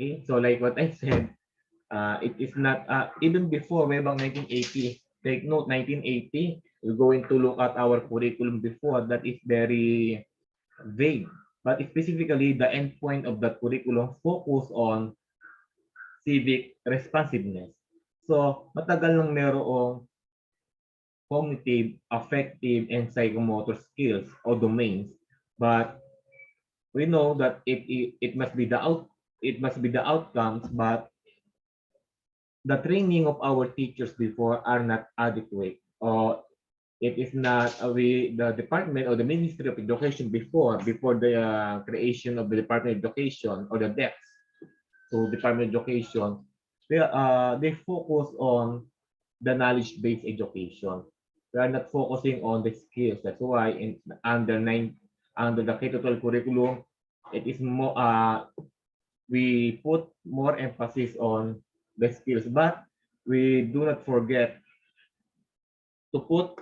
Okay, so like what I said, it is not, even before, way back 1980, take note, 1980, we're going to look at our curriculum before, that is very vague. But specifically, the endpoint of that curriculum focus on civic responsiveness. So, matagal nang merong cognitive, affective, and psychomotor skills or domains. But we know that it must be the outcomes, but the training of our teachers before are not adequate, or it is not, the department or the Ministry of Education before the creation of the Department of Education, or the DEX, so Department of Education, they focus on the knowledge-based education. We are not focusing on the skills. That's why under the K-12 curriculum, it is more, we put more emphasis on the skills, but we do not forget to put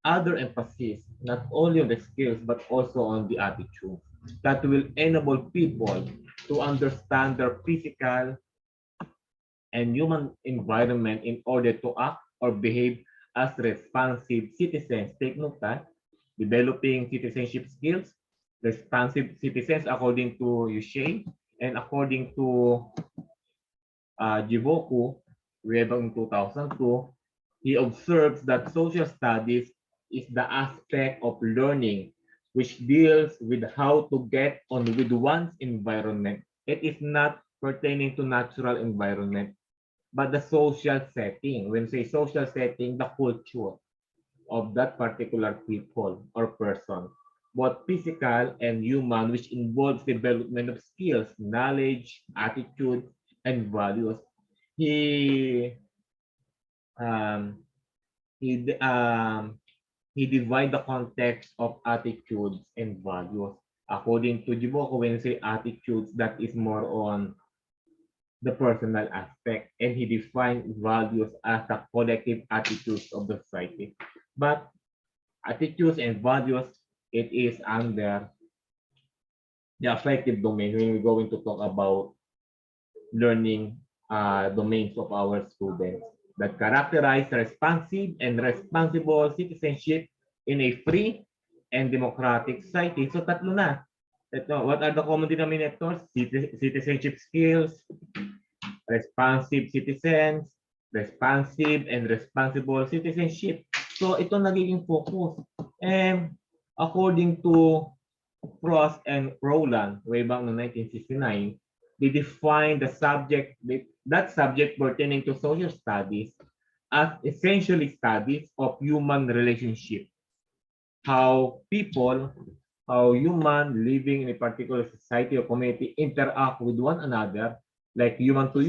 other emphasis not only on the skills but also on the attitude that will enable people to understand their physical and human environment in order to act or behave as responsive citizens. Take note that developing citizenship skills, responsive citizens according to Yushe and according to Jivoku, read in 2002, he observes that social studies is the aspect of learning which deals with how to get on with one's environment. It is not pertaining to natural environment, but the social setting. When say social setting, the culture of that particular people or person, both physical and human, which involves development of skills, knowledge, attitude, and values. He um, he he divide the context of attitudes and values. According to Jiboko, when say attitudes, that is more on the personal aspect, and he defined values as the collective attitudes of the society. But attitudes and values, it is under the affective domain when we're going to talk about learning domains of our students that characterize responsive and responsible citizenship in a free and democratic society. So tatlo na. Ito, what are the common denominators? Citizenship skills, responsive citizens, responsive and responsible citizenship. So ito nagiging focus. And according to Frost and Rowland, way back in 1969, they defined the subject, that subject pertaining to social studies as essentially studies of human relationship. How people, how human living in a particular society or community interact with one another, like human to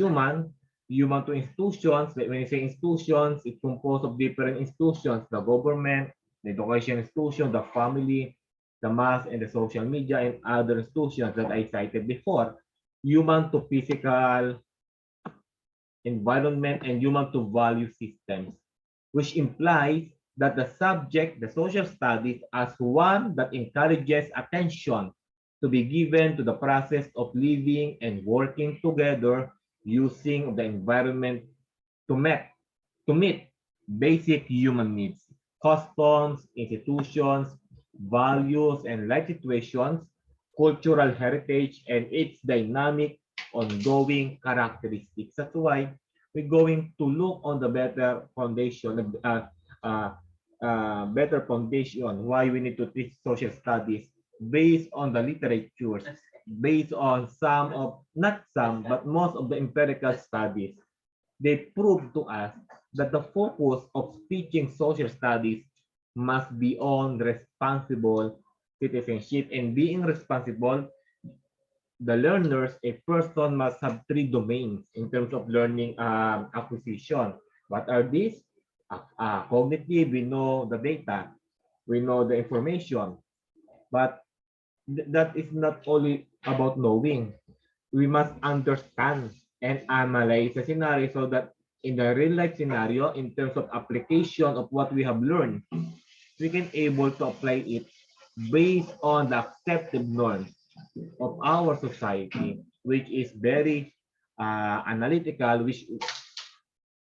institutions. Like when you say institutions, it's composed of different institutions, the government, the education institution, the family, the mass, and the social media, and other institutions that I cited before. Human to physical environment and human to value systems, which implies that the subject, the social studies, as one that encourages attention to be given to the process of living and working together using the environment to meet basic human needs, customs, institutions, values, and life situations, cultural heritage, and its dynamic, ongoing characteristics. That's why we're going to look on the uh, better foundation, why we need to teach social studies based on the literatures, based on some of, not some, but most of the empirical studies. They prove to us that the focus of teaching social studies must be on responsible citizenship, and being responsible, the learners, a person must have three domains in terms of learning acquisition. What are these? Cognitive, we know the data, we know the information, but that is not only about knowing. We must understand and analyze the scenario so that in the real life scenario, in terms of application of what we have learned, we can able to apply it based on the accepted norms of our society, which is very analytical, which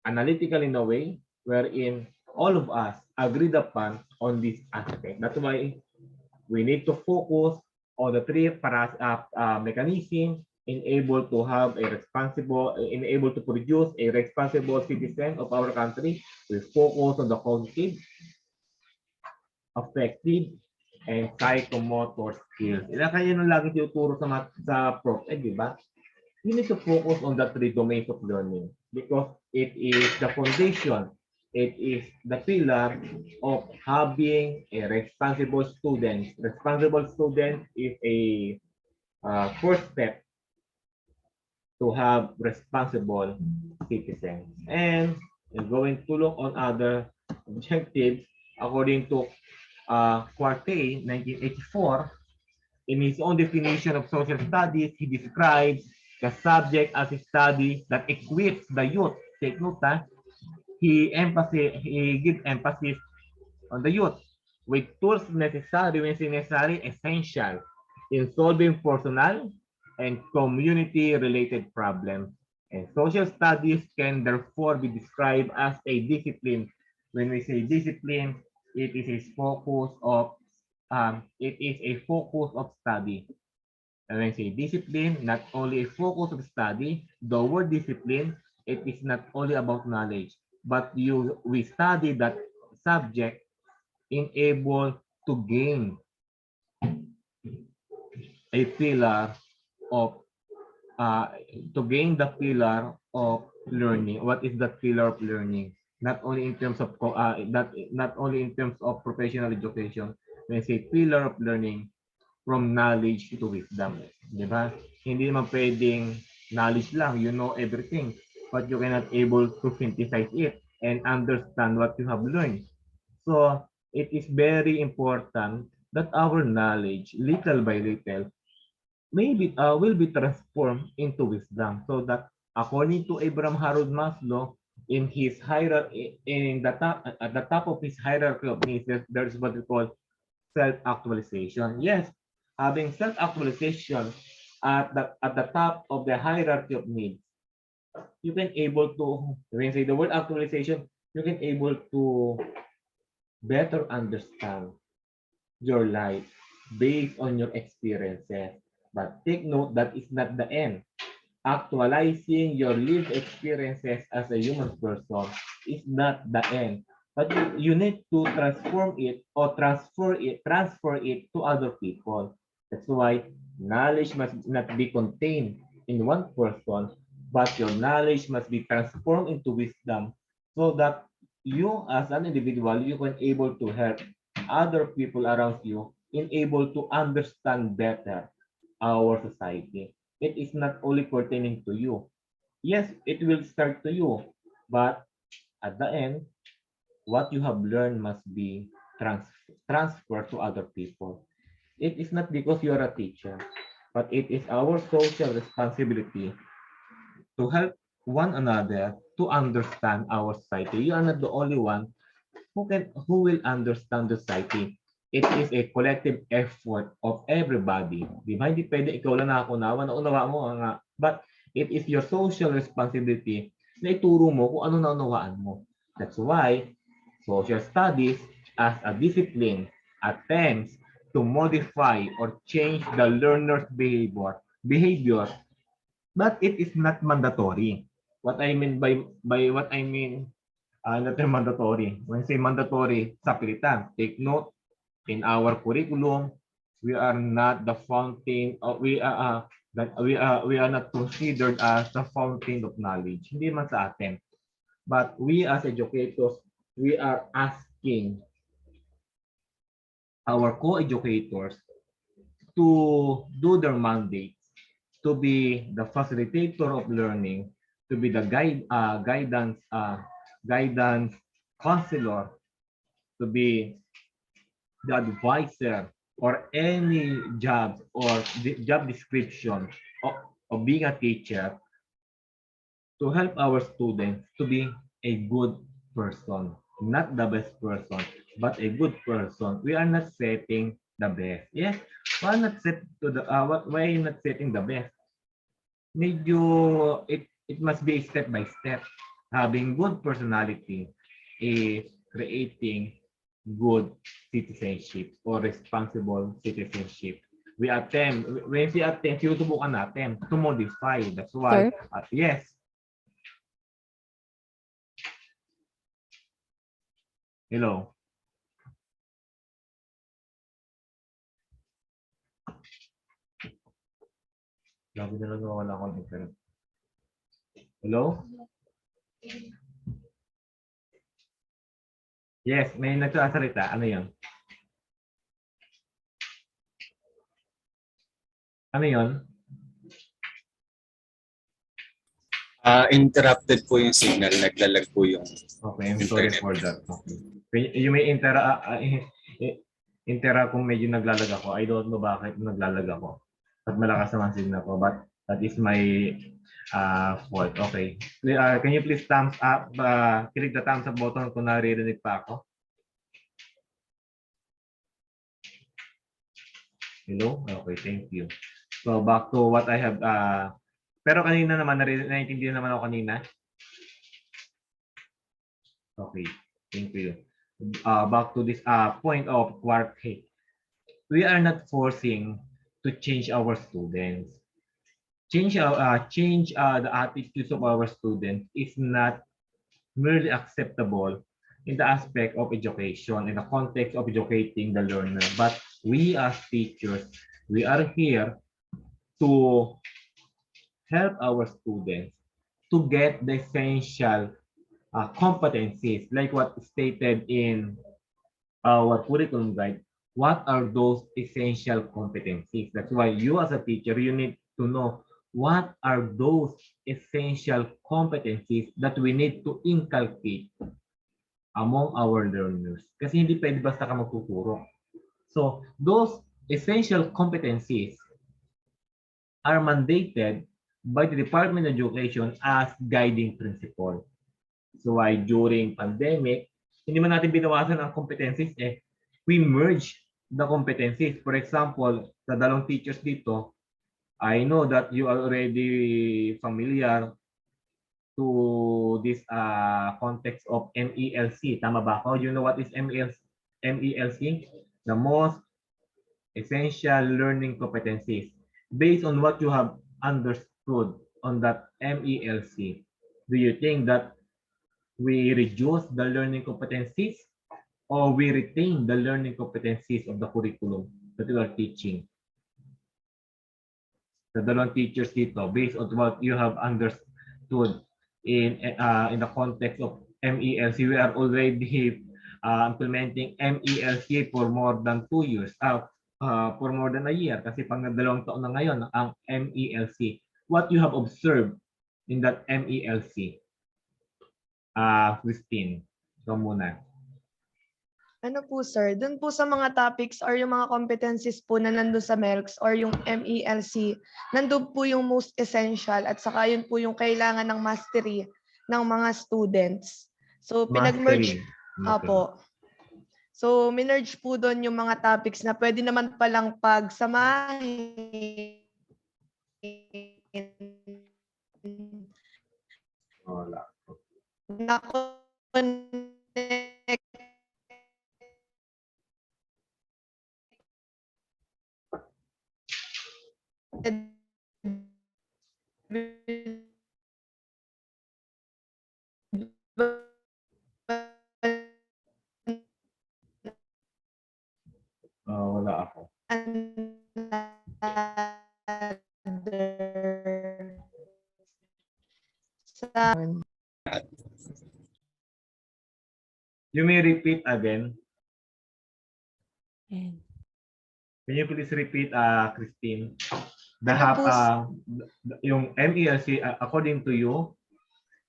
analytical in a way wherein all of us agreed upon on this aspect. That's why we need to focus on the three mechanisms in able to have a responsible, in able to produce a responsible citizen of our country. We focus on the cognitive, affective, and psychomotor skills. Kaya nung lagi tinuturo sa prof, di ba? You need to focus on the three domains of learning because it is the foundation, it is the pillar of having a responsible student. Responsible student is a first step to have responsible citizens. And we're going to look on other objectives according to Quartey, 1984. In his own definition of social studies, he describes the subject as a study that equips the youth. Take note, he gives emphasis on the youth with tools necessary when necessary, essential in solving personal and community-related problems. And social studies can therefore be described as a discipline. When we say discipline, it is a focus of study. And when I say discipline, not only a focus of study, the word discipline, it is not only about knowledge, but we study that subject in able to gain a pillar of to gain the pillar of learning. What is that pillar of learning? Not only in terms of not only in terms of professional education. When I say pillar of learning, from knowledge to wisdom. Di ba? Hindi naman pwedeng knowledge lang, you know everything, but you cannot able to synthesize it and understand what you have learned. So, it is very important that our knowledge, little by little, maybe will be transformed into wisdom. So that according to Abraham Harold Maslow, in his hierarchy, in the top, at the top of his hierarchy of needs, there's what we call self-actualization. Yes, having self-actualization at the top of the hierarchy of needs, you can able to, when you say the word actualization, you can able to better understand your life based on your experiences. But take note that is not the end. Actualizing your lived experiences as a human person is not the end. But you need to transform it or transfer it to other people. That's why knowledge must not be contained in one person, but your knowledge must be transformed into wisdom so that you as an individual, you can able to help other people around you in able to understand better our society. It is not only pertaining to you. Yes, it will start to you, but at the end, what you have learned must be transferred to other people. It is not because you are a teacher, but it is our social responsibility to help one another to understand our society. You are not the only one who will understand the society. It is a collective effort of everybody. Di ba? Hindi pwede ikaw lang nakaunawa, naunawa mo nga. But it is your social responsibility na ituro mo kung ano naunawaan mo. That's why social studies as a discipline attempts to modify or change the learner's behavior, but it is not mandatory. What I mean by what I mean not mandatory. When I say mandatory, sa pilitan. Take note, in our curriculum, we are not the fountain of we are not considered as the fountain of knowledge. Hindi man sa atin. But we as educators, we are asking our co-educators to do their mandates, to be the facilitator of learning, to be the guidance counselor, to be the advisor or any job or job description of being a teacher to help our students to be a good person, not the best person, but a good person. We are not setting the best. Yes, why not set to the why not setting the best? medyo it must be step by step. Having good personality is creating good citizenship or responsible citizenship. We attempt, when we attempt, sinusubukan natin to modify. That's why, Sir? yes. Hello. Grabe na lang wala akong internet. Hello? Yes, may nagsasalita. Ano yun? Ano yun? Interrupted po yung signal, naglalag po yung Okay, I'm sorry internet. for that. Okay. You may intera kung medyo naglalag ako. I don't know bakit naglalag ako. At malakas naman signal ko. But that is my fault. Okay. Can you please thumbs up, click the thumbs up button kung naririnig pa ako? Hello? Okay, thank you. So back to what I have, pero kanina naman, naiintindihan naman ako kanina. Okay, thank you. Back to this point of quartet. We are not forcing to change our students. Change the attitudes of our students is not merely acceptable in the aspect of education, in the context of educating the learner. But we as teachers, we are here to help our students to get the essential competencies, like what stated in our curriculum guide. What are those essential competencies? That's why you as a teacher, you need to know what are those essential competencies that we need to inculcate among our learners. Kasi hindi pwede basta ka magtuturo. So those essential competencies are mandated by the Department of Education as guiding principle. So why during pandemic, hindi man natin binawasan ang competencies we merge the competencies. For example, sa dalawang teachers dito, I know that you are already familiar to this context of MELC. Tama ba ako? You know what is MELC? The most essential learning competencies. Based on what you have understood on that MELC, do you think that we reduce the learning competencies or we retain the learning competencies of the curriculum that we are teaching? The dalawang teachers dito, based on what you have understood in the context of MELC, we are already implementing MELC for more than 2 years, for more than a year, kasi pang dalawang taon na ngayon ang MELC. What you have observed in that MELC? Christine, ikaw muna. Ano po sir, dun po sa mga topics or yung mga competencies po na nandun sa MELCS or yung MELC, nandun po yung most essential at saka yun po yung kailangan ng mastery ng mga students. So pinag-merge, apo. So minerge po doon yung mga topics na pwede naman palang pagsamahin. Wala. Na-connect Wala ako. You may repeat again. Can you please repeat, Christine? Yung MELC, according to you?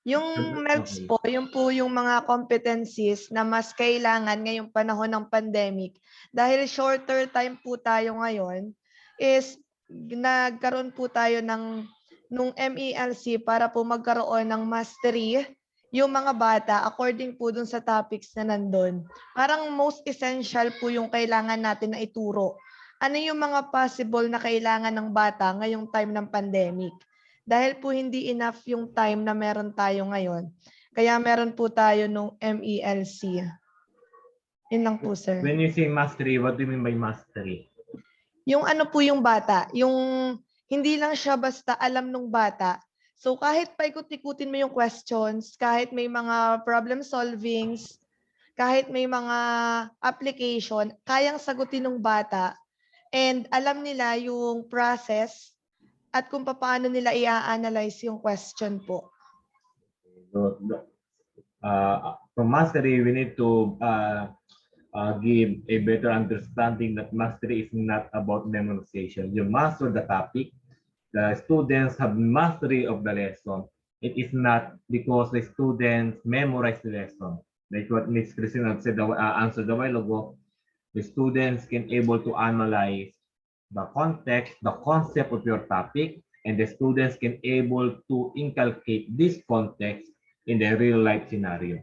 Yung MELCS po, yung po yung mga competencies na mas kailangan ngayong panahon ng pandemic. Dahil shorter time po tayo ngayon, is nagkaroon po tayo nung MELC para po magkaroon ng mastery yung mga bata according po dun sa topics na nandun. Parang most essential po yung kailangan natin na ituro. Ano yung mga possible na kailangan ng bata ngayong time ng pandemic? Dahil po hindi enough yung time na meron tayo ngayon. Kaya meron po tayo nung MELC. Yun lang po, sir. When you say mastery, what do you mean by mastery? Yung ano po yung bata, yung hindi lang siya basta alam nung bata. So kahit paikot-ikutin mo yung questions, kahit may mga problem solvings, kahit may mga application, kayang sagutin ng bata and alam nila yung process at kung paano nila i-analyze yung question po. So, for mastery, we need to give a better understanding that mastery is not about memorization. You master the topic. The students have mastery of the lesson. It is not because the students memorize the lesson. Like what Ms. Christina said, answered a while ago, the students can able to analyze the context, the concept of your topic, and the students can able to inculcate this context in the real life scenario.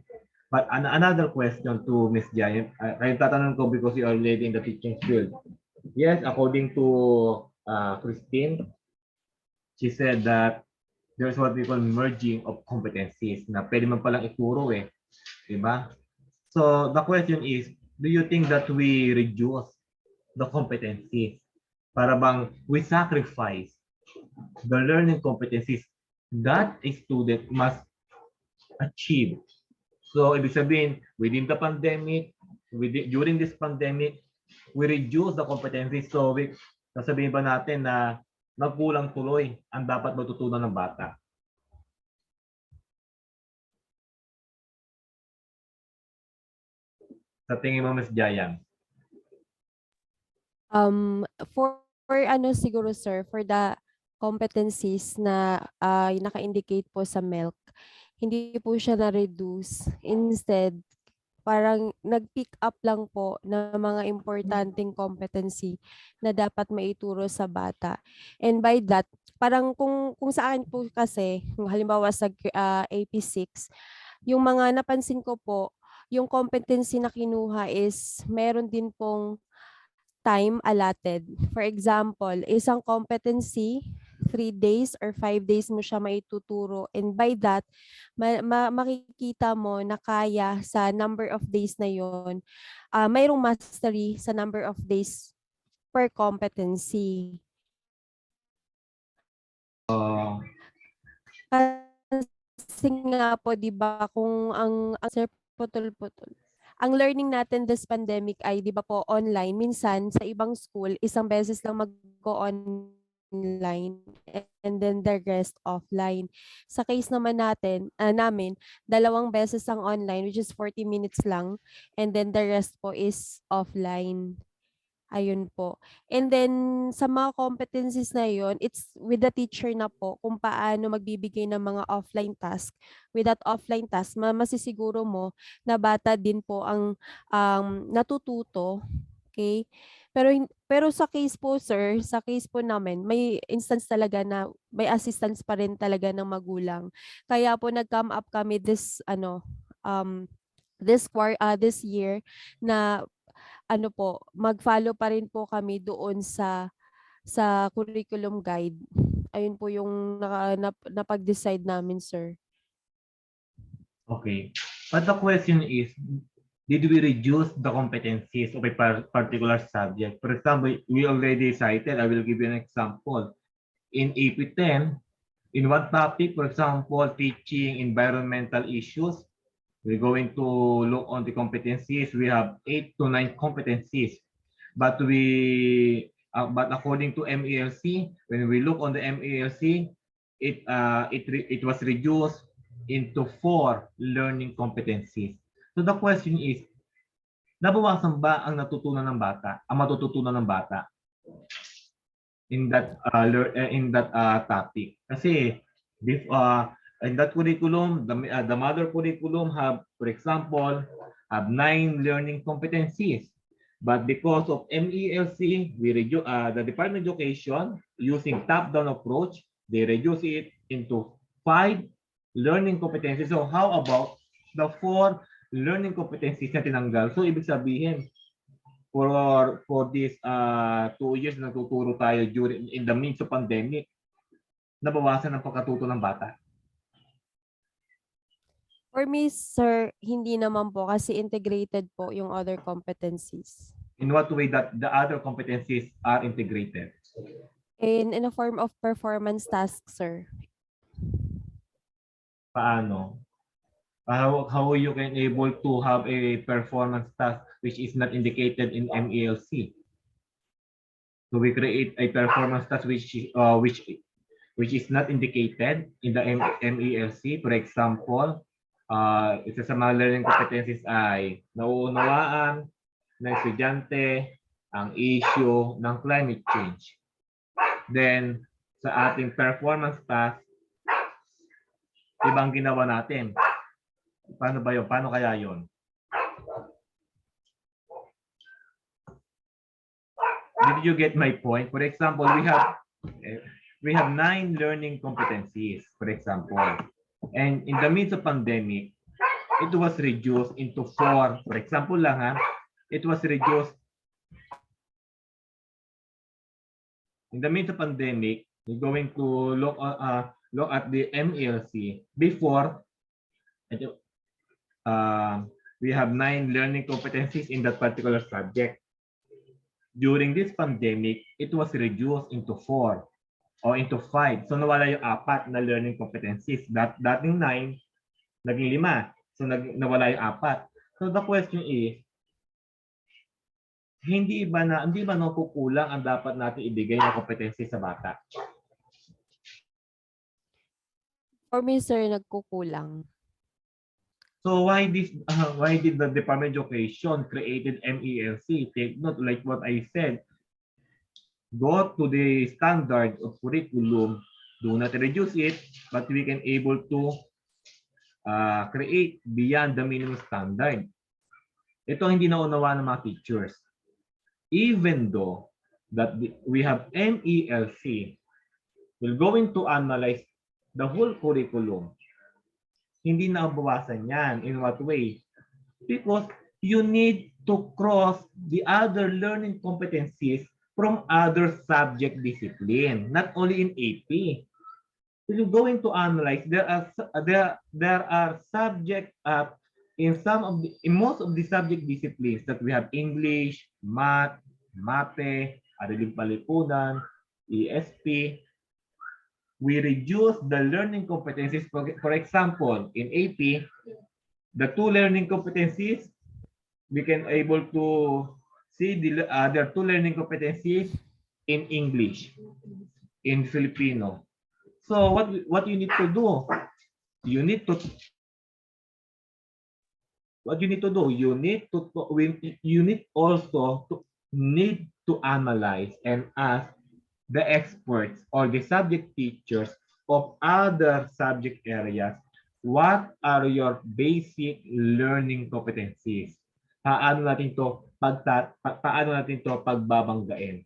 But another question to Ms. Jaya, kayo tatanong ko because you are already in the teaching field. Yes, according to Christine, she said that there's what we call merging of competencies na pwede man palang ituro eh. Diba? So the question is, do you think that we reduce the competencies? Para bang we sacrifice the learning competencies that a student must achieve. So ibig sabihin, within the pandemic, during this pandemic, we reduce the competencies. So sasabihin ba natin na nagkulang tuloy ang dapat matutunan ng bata? Sa tingin mo, Ms. Jayan? For ano siguro sir, for the competencies na naka-indicate po sa MELC, hindi po siya na-reduce. Instead, parang nag-pick up lang po ng mga importanteng competency na dapat maituro sa bata. And by that, parang kung sa akin po kasi, halimbawa sa AP6, yung mga napansin ko po, yung competency na kinuha is meron din pong time allotted. For example, isang competency, 3 days or 5 days mo siya maituturo. And by that, makikita mo na kaya sa number of days na yon, mayroong mastery sa number of days per competency. Kasi nga po, di ba, kung ang sir, putol-putol. Ang learning natin this pandemic ay, di ba po, online. Minsan, sa ibang school, isang beses lang mag-online and then the rest offline. Sa case naman namin, 2 beses ang online, which is 40 minutes lang, and then the rest po is offline. Ayun po. And then, sa mga competencies na yon, it's with the teacher na po kung paano magbibigay ng mga offline task. With that offline task, masisiguro mo na bata din po ang natututo. Okay? Pero sa case po, sir, sa case po namin, may instance talaga na may assistance pa rin talaga ng magulang. Kaya po nag-come up kami this year na mag-follow pa rin po kami doon sa curriculum guide. Ayun po yung napag-decide namin, sir. Okay. But the question is, did we reduce the competencies of a particular subject? For example, we already cited, I will give you an example. In AP10, in one topic, for example, teaching environmental issues, we're going to look on the competencies. We have 8 to 9 competencies. But according to MELC, when we look on the MELC, it was reduced into 4 learning competencies. So the question is, nabawasan ba ang natutunan ng bata, ang matututunan ng bata in that topic? Kasi in that curriculum, the mother curriculum have, for example, have 9 learning competencies. But because of MELC, the Department of Education, using top-down approach, they reduce it into 5 learning competencies. So how about the 4 learning competencies na tinanggal? So ibig sabihin, for this 2 years na tuturo tayo in the midst of pandemic, nabawasan ang pagkatuto ng bata? For me, sir, hindi naman po kasi integrated po yung other competencies. In what way that the other competencies are integrated? In a form of performance task, sir. Paano? How you can able to have a performance task which is not indicated in MELC? So we create a performance task which is not indicated in the MELC. For example, isa sa mga learning competencies ay nauunawaan ng estudyante ang issue ng climate change. Then, sa ating performance task, ibang ginawa natin. Paano ba yun? Paano kaya yun? Did you get my point? For example, we have 9 learning competencies, for example. And in the midst of pandemic, it was reduced into 4. For example lang ha, it was reduced. In the midst of pandemic, we're going to look at the MELC. Before, we have 9 learning competencies in that particular subject. During this pandemic, it was reduced into 4 or into 5. So nawala yung 4 na learning competencies. Dating 9, naging 5. So nawala yung 4. So the question is, hindi ba nakukulang ang dapat natin ibigay na kompetensi sa bata? For me, sir, nagkukulang. So why did the Department of Education created MELC? Take note, like what I said, go to the standard of curriculum, do not reduce it, but we can able to create beyond the minimum standard. Ito hindi naunawa ng mga teachers. Even though that we have MELC, we're going to analyze the whole curriculum. Hindi na bawasan yan. In what way? Because you need to cross the other learning competencies from other subject discipline, not only in AP. If you're going to analyze, there are subject in most of the subject disciplines that we have English, Math, MAPE, Ariling Palipunan, ESP. We reduce the learning competencies. For example, in AP, the 2 learning competencies, we can able to see there are 2 learning competencies in English, in Filipino. So what you need to do? You need also to analyze and ask the experts or the subject teachers of other subject areas, what are your basic learning competencies? Paano natin to pagbabanggain?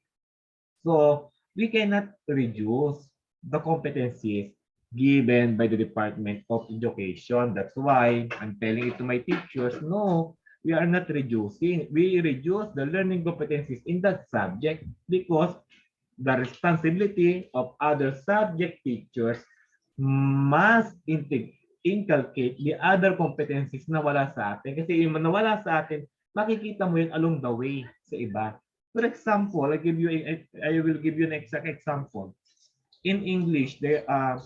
So, we cannot reduce the competencies given by the Department of Education. That's why I'm telling it to my teachers, no, we are not reducing. We reduce the learning competencies in that subject because the responsibility of other subject teachers must inculcate the other competencies na wala sa atin. Kasi yung nawala sa atin, makikita mo yun along the way sa iba. For example, I will give you an exact example. In English, they have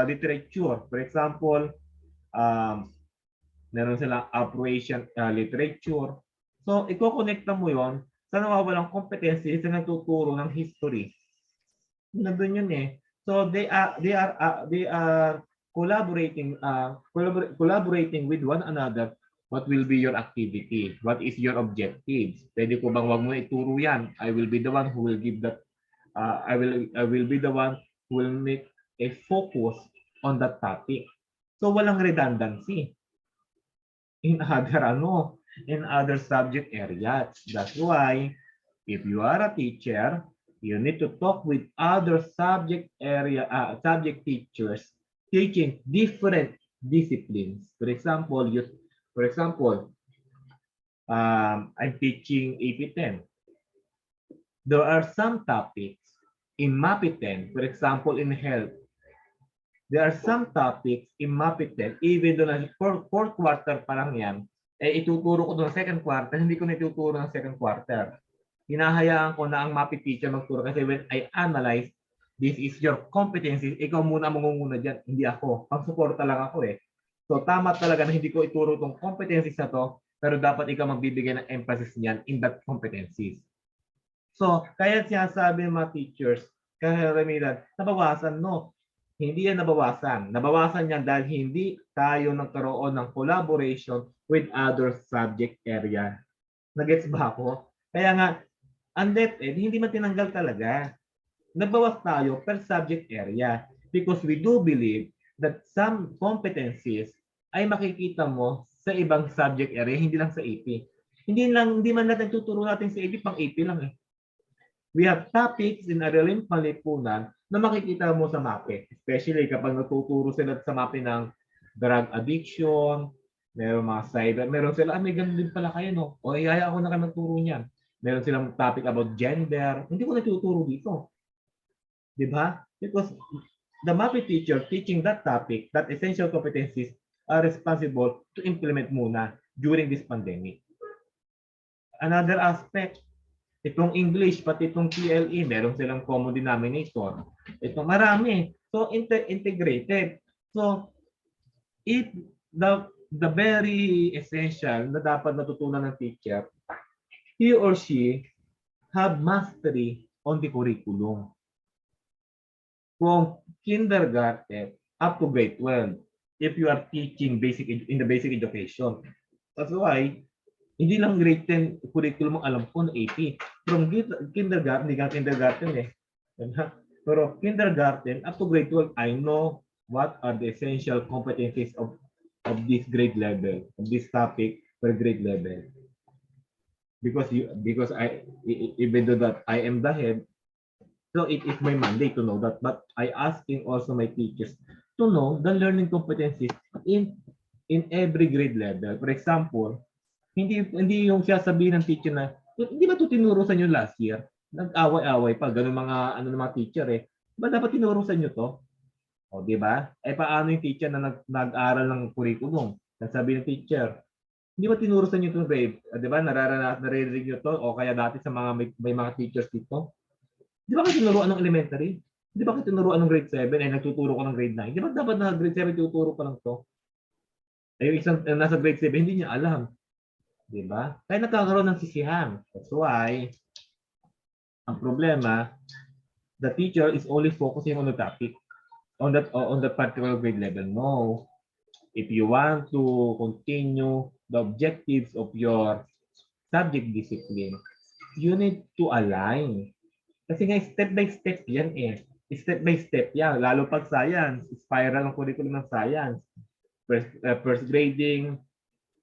literature. For example, meron silang operation literature. So, iko-connecta mo yon sa nawawalang competency sa nagtuturo ng history. Nandun yun eh. So they are collaborating with one another. What will be your activity? What is your objectives? Pwede ko bang wag mo ituro yan? I will be the one who will give that. I will be the one who will make a focus on that topic. So walang redundancy in other subject areas. That's why if you are a teacher, you need to talk with other subject teachers teaching different disciplines. For example, I'm teaching AP 10. There are some topics in MAPI 10, for example, in health, there are some topics in MAPI 10, even though na fourth quarter pa lang yan, eh ituturo ko doon second quarter, hindi ko na ituturo ng second quarter. Hinahayaan ko na ang MAPI teacher magturo kasi when I analyze, this is your competencies, ikaw muna mangunguna dyan, hindi ako. Pang-suporta lang ako eh. So tama talaga na hindi ko ituro itong competencies na to, pero dapat ikaw magbibigay ng emphasis niyan in that competencies. So, kaya sinasabi ng mga teachers, kaya Ramilan, nabawasan, no? Hindi yan nabawasan. Nabawasan yan dahil hindi tayo nagkaroon ng collaboration with other subject area. Nagets ba ako? Kaya nga, ang DepEd, hindi man tinanggal talaga. Nagbawas tayo per subject area because we do believe that some competencies ay makikita mo sa ibang subject area, hindi lang sa AP. Hindi man natin tuturo natin sa AP, pang AP lang eh. We have topics in Araling Panlipunan na makikita mo sa MAPE. Especially kapag natuturo sila sa MAPE ng drug addiction, meron mga cyber, meron sila, may ganun din pala kayo, no? O ihaya ako na kayo magturo niyan. Meron silang topic about gender. Hindi ko natuturo dito. Di ba? Because the MAPE teacher teaching that topic, that essential competencies, are responsible to implement muna during this pandemic. Another aspect, itong English, pati itong TLE, meron silang common denominator. Itong marami. So, integrated. So, if the very essential na dapat natutunan ng teacher, he or she have mastery on the curriculum. From kindergarten up to grade 12, if you are teaching in the basic education. That's why, hindi lang grade 10 curriculum ang alam ko na AP. From kindergarten, hindi ka kindergarten eh. Pero kindergarten up to grade 12, I know what are the essential competencies of this grade level, of this topic per grade level. Because even though that I am the head, so it is my mandate to know that. But I asking also my teachers to know the learning competencies in every grade level. For example, hindi yung sasabihin ng teacher na, hindi ba ito tinuro sa inyo last year? Nag-away-away pa, ganun mga mga teacher eh. Ba dapat tinuro sa inyo to? O, di ba? Eh paano yung teacher na nag-aral ng curriculum? Sasabihin ng teacher, hindi ba tinuro sa inyo itong grade? Di ba? Naririnig nyo to? O kaya dati sa mga may mga teachers dito? Di ba kayo tinuruan ng elementary? Di ba kayo tinuruan ng grade 7 eh nagtuturo ko ng grade 9? Di ba dapat na grade 7 tuturo ko lang to? Eh yung isang nasa grade 7 hindi niya alam. Di ba? Kaya nagkakaroon ng sisihan. That's why ang problema, the teacher is only focusing on the topic on that particular grade level. No. If you want to continue the objectives of your subject discipline, you need to align. Kasi nga step by step yan eh. Step by step yan. Lalo pag science, spiral ang curriculum ng science. First grading,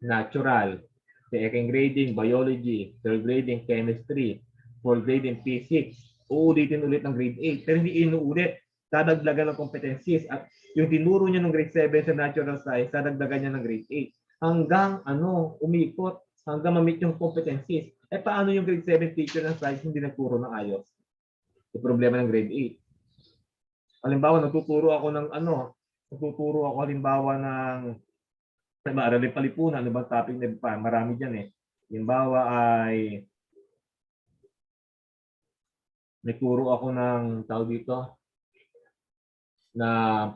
natural. Second grading, biology. Third grading, chemistry. Fourth grading, physics. Uulitin ulit ng grade 8. Pero hindi inuulit. Dadagdagan ng competencies. At yung tinuro niya ng grade 7 sa natural science, dadagdagan niya ng grade 8. Hanggang umikot. Hanggang ma-meet yung competencies. Eh paano yung grade 7 teacher ng science hindi nagturo ng ayos? Yung problema ng grade 8. Halimbawa, natuturo ako halimbawa ng Araling Panlipunan, ano bang topic na pa? Marami dyan eh. Halimbawa ay nagturo ako ng tawag dito na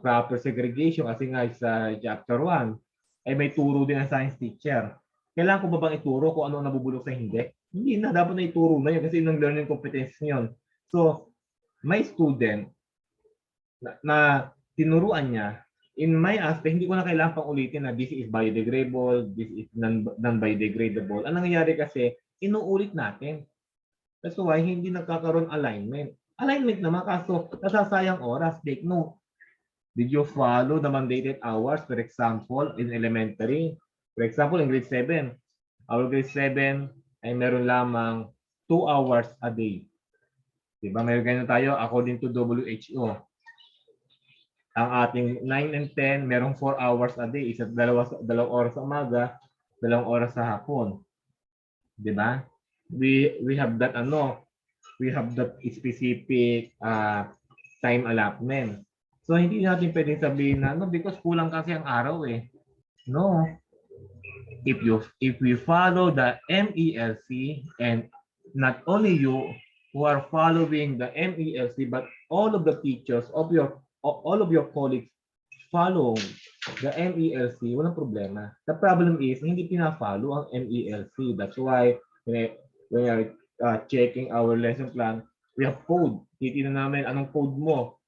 proper segregation kasi nga sa chapter 1 ay may turo din ang science teacher. Kailangan ko ba bang ituro kung ano ang nabubulok sa hindi? Hindi na, dapat na ituro na yun kasi yun ang learning competence yun. So, my student na tinuruan niya, in my aspect, hindi ko na kailangan pang ulitin na this is biodegradable, this is non-biodegradable. Ang nangyayari kasi, inuulit natin. That's why hindi nagkakaroon alignment. Alignment naman kaso nasasayang oras. Take note. Did you follow the mandated hours, for example, in elementary? For example, in grade 7. Our grade 7 ay meron lamang 2 hours a day. Diba? Meron ganyan tayo according to WHO. Ang ating 9 and 10, merong 4 hours a day. Dalawang oras sa umaga, 2 oras sa hapon. Diba? We have that we have the specific time allotment. So hindi natin pwedeng sabihin na no because kulang kasi ang araw eh. No. If we follow the MELC and not only you who are following the MELC but all of the teachers of all of your colleagues follow the MELC, walang problema. The problem is hindi pina-follow ang MELC. That's why when we are checking our lesson plan, we have code. Titignan namin anong code mo.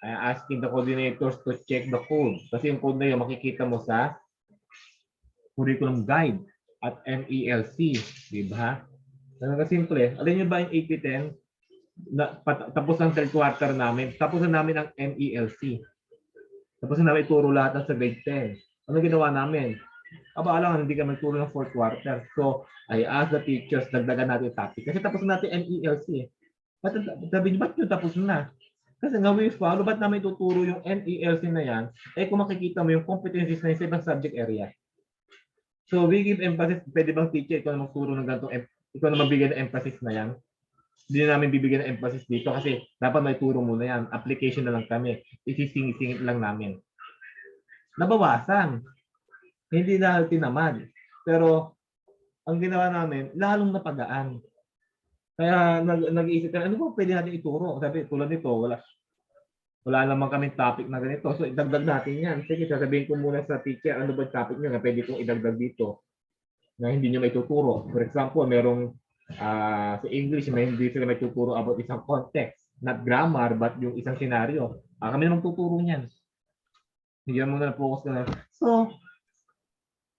Asking the coordinators to check the code. Kasi yung code na yun makikita mo sa curriculum guide at MELC, di ba? Ano ka simple? Alam niyo ba yung AP10 na tapos ang third quarter namin, tapos na namin ang MELC. Tapos na namin ituro lahat sa grade 10. Ano ginawa namin? Aba, alam, hindi ka magturo ng fourth quarter. So, I asked the teachers, dagdagan natin topic. Kasi tapos na natin MELC. Sabi niyo, ba't nyo tapos na? Kasi nga we follow, ba't namin tuturo yung MELC na yan? Eh kung makikita mo yung competencies na yung sa ibang subject area. So we give emphasis, pwede bang teacher, ikaw na magturo ng ganitong, ikaw na magbigay ng emphasis na yan? Hindi na namin bibigyan ng emphasis dito kasi dapat may turo muna yan. Application na lang kami. Isisingit lang namin. Nabawasan. Hindi na tinamad. Pero ang ginawa namin, lalong napagaan. Kaya nag-iisip ka, ano ba pwede natin ituro? Sabi, tulad nito, wala naman kaming topic na ganito. So, idagdag natin yan. Sige, sasabihin ko muna sa teacher, ano ba yung topic nyo na pwede kong idagdag dito na hindi nyo may tuturo. For example, merong sa English, hindi sila may tuturo about isang context. Not grammar, but yung isang scenario. Kami naman tuturo niyan. Hindi naman muna na-focus na. So,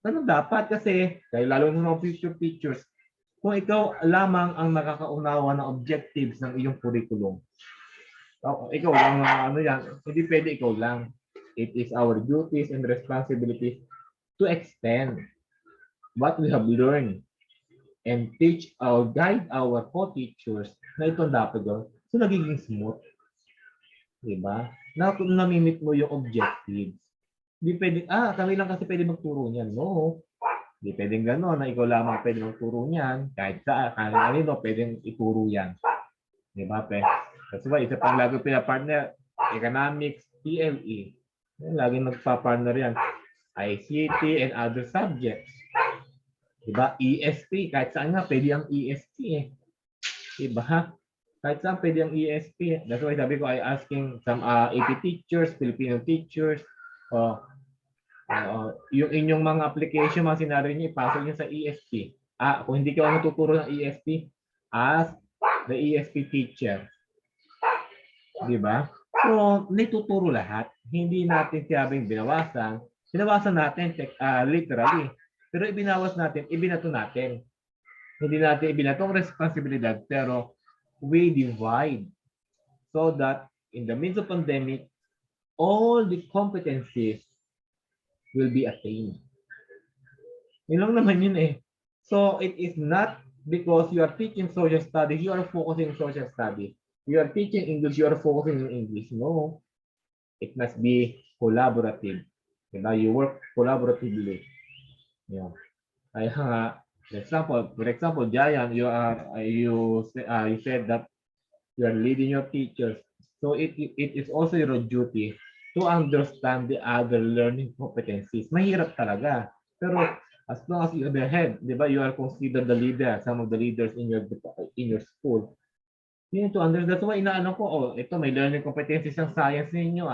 ano dapat kasi, dahil lalo ng mga future teachers, kung ikaw lamang ang nakakaunawa ng objectives ng iyong curriculum, ikaw lang ano yan, hindi pwede ikaw lang. It is our duties and responsibilities to extend what we have learned and guide our co-teachers na ito dapat gawin. So nagiging smooth. Diba? Namimit mo yung objectives. Hindi pwede, kami lang kasi pwede magturo niyan. No. Hindi pwedeng gano'n na ikaw lamang pwede magturo niyan. Kahit kanino pwedeng ituro yan. Diba, pe? That's why, isa pang lagi pinapartner, economics, PLE. Laging nagpa-partner yan. ICT and other subjects. Diba? ESP, kahit saan nga, pwede ang ESP eh. Diba? Kahit saan pwede ang ESP. That's why sabi ko, I asking some AP teachers, Filipino teachers, yung inyong mga application, mga scenario nyo, ipasok nyo sa ESP. Kung hindi ka matuturo ng ESP, ask the ESP teacher. Diba? So, natuturo lahat. Hindi natin siyabing binawasan. Binawasan natin literally. Pero ibinawas natin, ibinato natin. Hindi natin ibinatong responsibilidad, pero we divide so that in the midst of pandemic, all the competencies will be attained. Yun lang naman yun eh. So, it is not because you are teaching social studies, you are focusing on social studies. You are teaching English, you are focusing on English. No. It must be collaborative. Diba? You work collaboratively. Yeah. Kaya nga, for example, Jayan, you said that you are leading your teachers. So it is also your duty to understand the other learning competencies. Mahirap talaga. Pero as long as you are the head, di ba, you are considered the leader, some of the leaders in your school. You need to understand. That's why inaano ko, ito may learning competencies ng science ninyo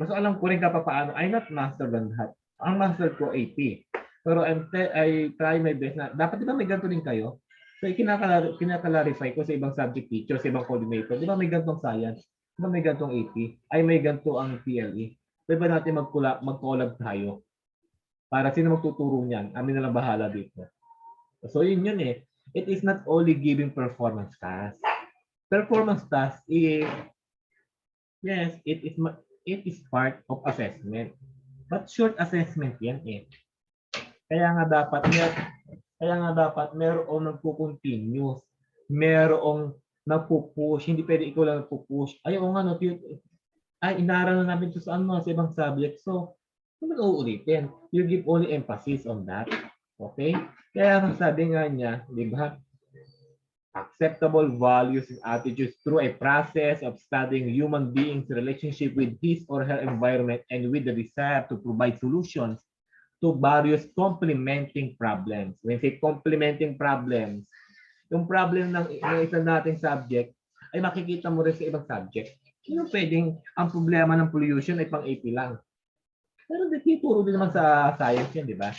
Mas alam ko rin paano. I'm not master than that. Ang master ko AP. Pero I try my best na, dapat di ba may ganito din kayo? So kinaka-clarify ko sa ibang subject teacher, sa ibang coordinator, di ba may ganitong science? Di ba may ganitong AP? Ay may ganito ang PLE. Pwede ba natin mag-collab tayo? Para sino magtuturo niyan? Amin na lang bahala dito. So yun eh. It is not only giving performance task. Performance task is, yes, it is part of assessment. But short assessment yan eh. Kaya nga dapat merong nagko-continuous, merong nagpo-push, hindi pwede ikaw lang nagpo-push. Inaral na namin ito sa ibang subject. So, hindi uulitin. You give only emphasis on that. Okay? Kaya ang sabi nga niya, di ba? acceptable values and attitudes through a process of studying human beings' relationship with his or her environment and with the desire to provide solutions to various complementing problems. When I say complementing problems, yung problem ng isa nating subject ay makikita mo rin sa ibang subject. Yung pwedeng ang problema ng pollution ay pang AP lang. Pero dituturo din naman sa science yan, di ba?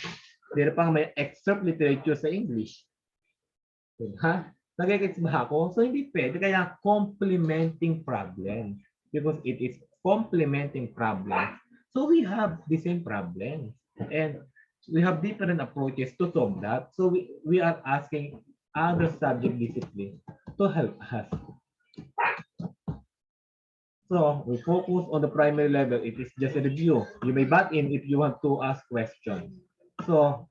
Meron pang may excerpt literature sa English. Diba? Nagigits ba ako? So hindi pwede. Kaya complementing problem. Because it is complementing problem. So we have the same problem. And we have different approaches to solve that. So we are asking other subject discipline to help us. So we focus on the primary level. It is just a review. You may butt in if you want to ask questions. So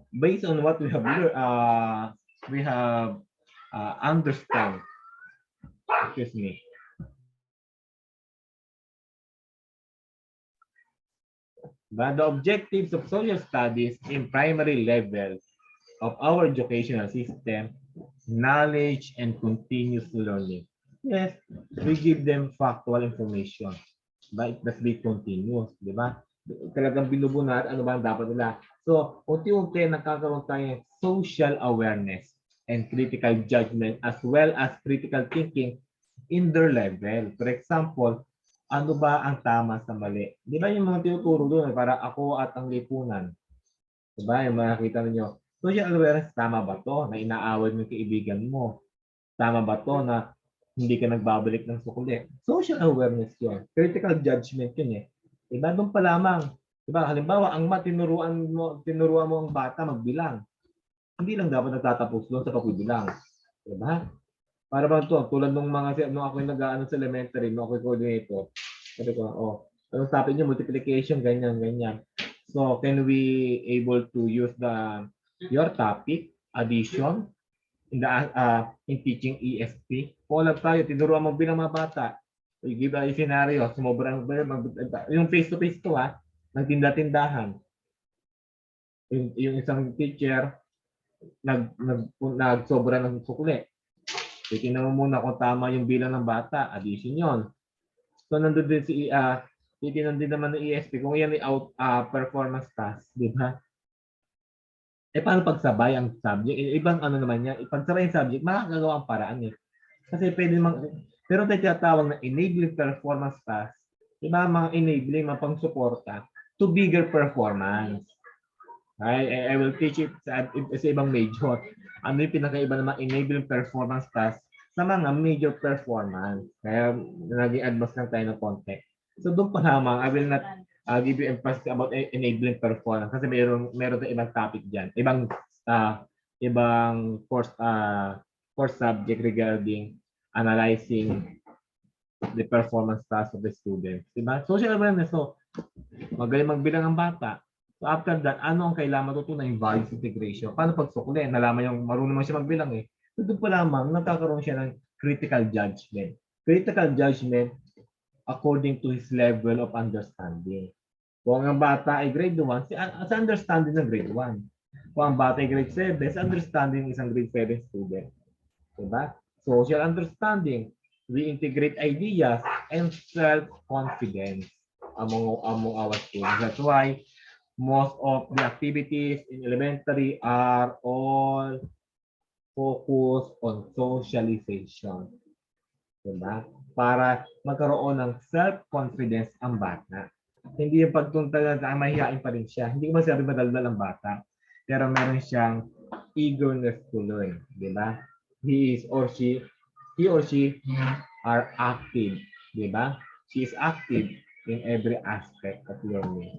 based on what we have learned, understand. Excuse me. But the objectives of social studies in primary level of our educational system, knowledge and continuous learning. Yes, we give them factual information, but it must be continuous, di ba? Talagang binubunat ano ba ang dapat nila. So, unti-unti nagkakaroon tayo ng social awareness and critical judgment as well as critical thinking in their level. For example, ano ba ang tama sa mali? Di ba yung mga tinuturo doon para ako at ang lipunan? Di ba? Yung makikita ninyo, social awareness, tama ba to na inaaway mo yung kaibigan mo? Tama ba to na hindi ka nagbabalik ng sukuli? Social awareness yun. Critical judgment yun eh. Diba? Doon pa lamang. Diba? Halimbawa, ang tinuruan mo ang bata magbilang. Hindi lang dapat nagtatapos doon sa pagbibilang. Diba? Para ba ito, tulad nung mga, nung ako yung nag-aano sa elementary, nung ako yung coordinator, sabi ko, anong topic nyo? Multiplication, ganyan, ganyan. So, can we able to use your topic, addition, in teaching ESP? All tayo, tinuruan mo bilang mga bata. So, you give a scenario, sumobra, yung face-to-face to nagtinda-tindahan. Yung isang teacher, nagsobra ng sukli. Titingnan mo muna kung tama yung bilang ng bata, addition yon. So, nandun din titingnan din naman ng ESP kung yan ay performance task, di ba? Paano pagsabay ang subject? Ibang ano naman yan, pagsabay yung subject, makakagawa ang paraan eh. Kasi pwede pero tayo tinatawag na enabling performance task. Diba mga enabling, mga pang-suporta to bigger performance. I will teach it sa ibang major. Ano yung pinakaiba ng mga enabling performance task sa mga major performance. Kaya naging advance lang tayo ng konti. So doon pa lamang, I will not give you emphasis about enabling performance kasi meron tayong ibang topic diyan. Ibang course subject regarding analyzing the performance task of the students. Diba? Social awareness. So, magaling magbilang ang bata. So, after that, ano ang kailangan matutunan? Yung values integration. Paano pagsukuli? Nalaman yung marunong naman siya magbilang eh. So, doon pa lamang, nagkakaroon siya ng critical judgment. Critical judgment according to his level of understanding. Kung ang bata ay grade 1, sa understanding ng grade 1. Kung ang bata ay grade 7, sa understanding ng isang grade 7 student. Diba? Social understanding. We integrate ideas and self-confidence among our students. That's why most of the activities in elementary are all focused on socialization. Diba? Para magkaroon ng self-confidence ang bata. Hindi yung pagtunta na mahihain pa rin siya. Hindi ko masabi madaldal ang bata. Pero meron siyang eagerness to learn. Diba? He or she are active. Diba? She is active in every aspect of learning.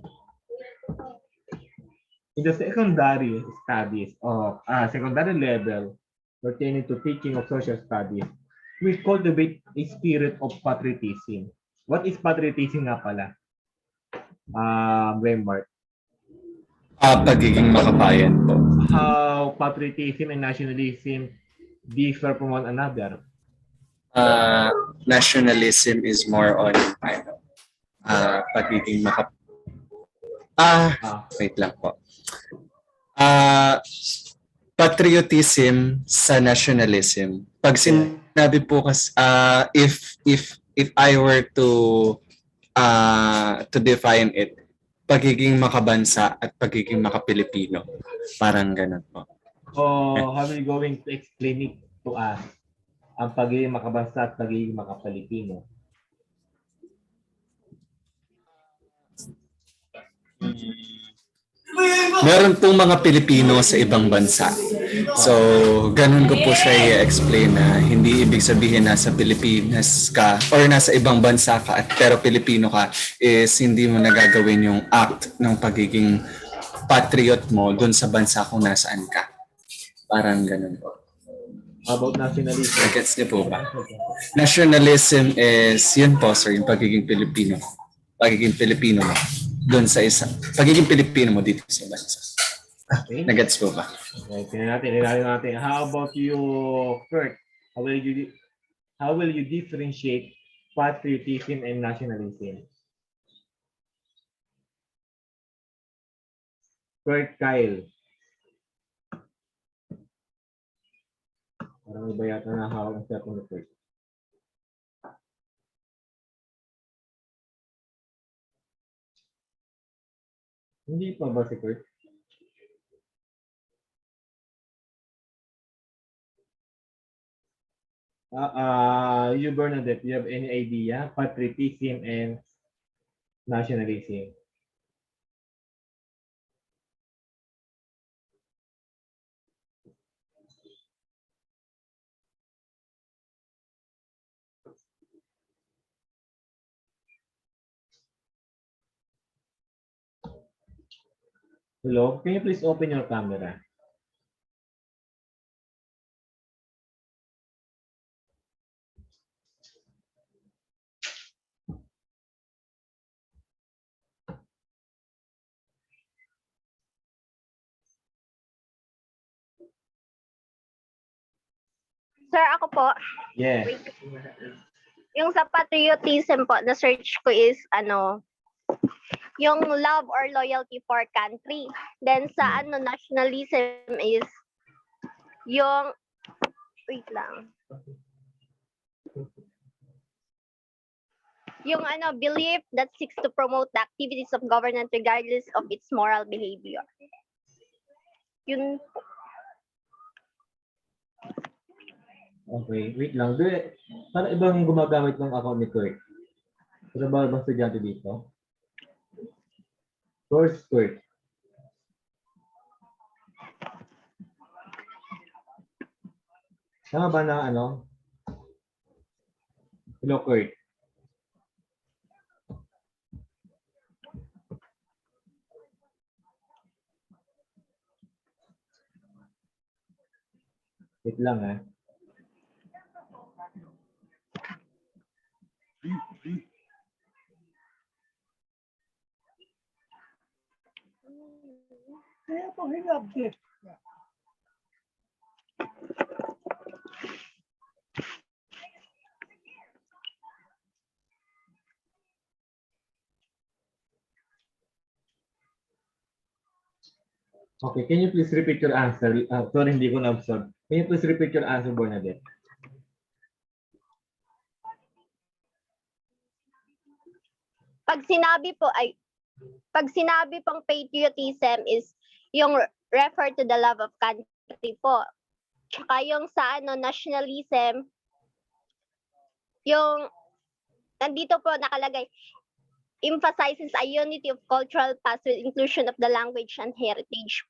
In the secondary studies of secondary level pertaining to teaching of social studies, we cultivate a spirit of patriotism. What is patriotism nga pala? Raymart. Pagiging makabayan po. How patriotism and nationalism differ from one another? Nationalism is more on pagiging wait lang po. patriotism sa nationalism. Pag sinabi po if I were to define it, pagiging makabansa at pagiging makapilipino. Parang ganun po. So, how are you going to explain it to us? Ang pagiging makabansa at pagiging makapalipino. Meron pong mga Pilipino sa ibang bansa. So, ganun ko po siya i-explain na hindi ibig sabihin nasa Pilipinas ka or nasa ibang bansa ka pero Pilipino ka is hindi mo nagagawin yung act ng pagiging patriot mo dun sa bansa kung nasaan ka. Parang ganun po. How about nationalism? Gets niyo po ba? Nationalism is yun po sir, yung pagiging Pilipino. Pagiging Pilipino mo dun sa pagiging Pilipino mo dito sa bansa. Okay. Nagets po ba? Okay, tingnan natin. How about you, Kurt? How will you differentiate patriotism and nationalism? Kurt, Kyle. Parang iba yata na hawak ang cellphone ni Kurt. Hindi pa ba si Kurt? You Bernadette, you have any idea? Patriotism and nationalism. Hello, can you please open your camera? Sir, ako po, Yes. yung sa patriotism po, na search ko is yung love or loyalty for country. Then sa nationalism is yung wait lang. Yung belief that seeks to promote the activities of government regardless of its moral behavior. Yun po. Okay, wait lang. Para ibang gumagamit ng account ni Kurt. Para ba ibang estudyante dito? First, Kurt. Tama ba na Hello, Kurt. Wait lang Okay, can you please repeat your answer? Sorry, hindi ko na-absorb. Can you please repeat your answer, Bernadette? Pag sinabi pong patriotism is yung refer to the love of country po. Tsaka yung sa nationalism, yung nandito po nakalagay, emphasizes a unity of cultural past with inclusion of the language and heritage.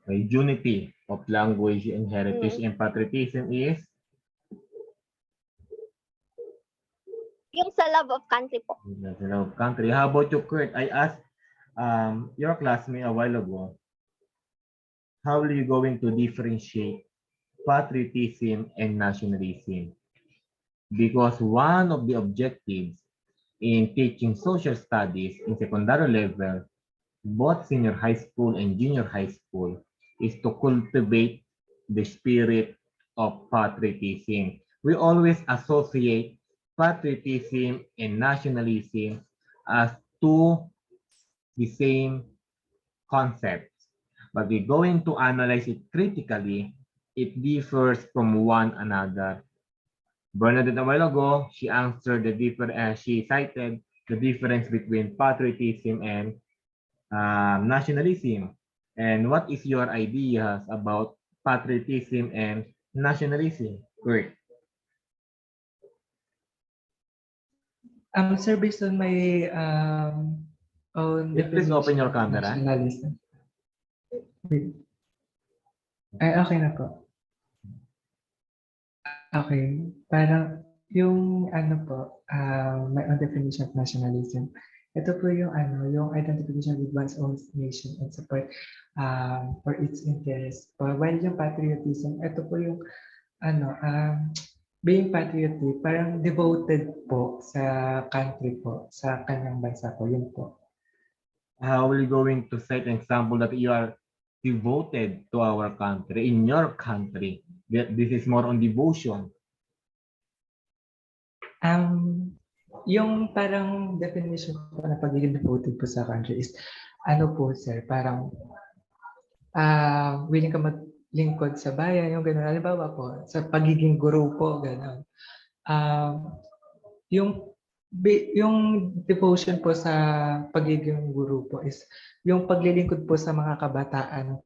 Okay, unity of language and heritage and patriotism is? Yung sa love of country po. The love of country. How about you, Kurt? I asked your classmate a while ago, how are you going to differentiate patriotism and nationalism? Because one of the objectives in teaching social studies in secondary level, both senior high school and junior high school, is to cultivate the spirit of patriotism. We always associate patriotism and nationalism as two the same concepts. but we're going to analyze it critically. It differs from one another. Bernadette a while ago, she answered she cited the difference between patriotism and nationalism. And what is your ideas about patriotism and nationalism? Kurt. Sir, based on my own Please open definition your of camera. nationalism. Wait. Ay, okay na po. Okay. Parang yung ano po, my own definition of nationalism. Ito po yung ano, yung identification with one's own nation and support for its interests. While yung patriotism, ito po yung ano, being patriotic, parang devoted po sa country po, sa kanyang bansa po, yun po. How are you going to set an example that you are devoted to our country, in your country? This is more on devotion. Yung parang definition po na pagiging devoted po sa country is, ano po sir, parang willing ka maglingkod sa bayan, yung gano'n. Halimbawa po, sa pagiging guru po, gano'n. Yung devotion po sa pagiging guru po is yung paglilingkod po sa mga kabataan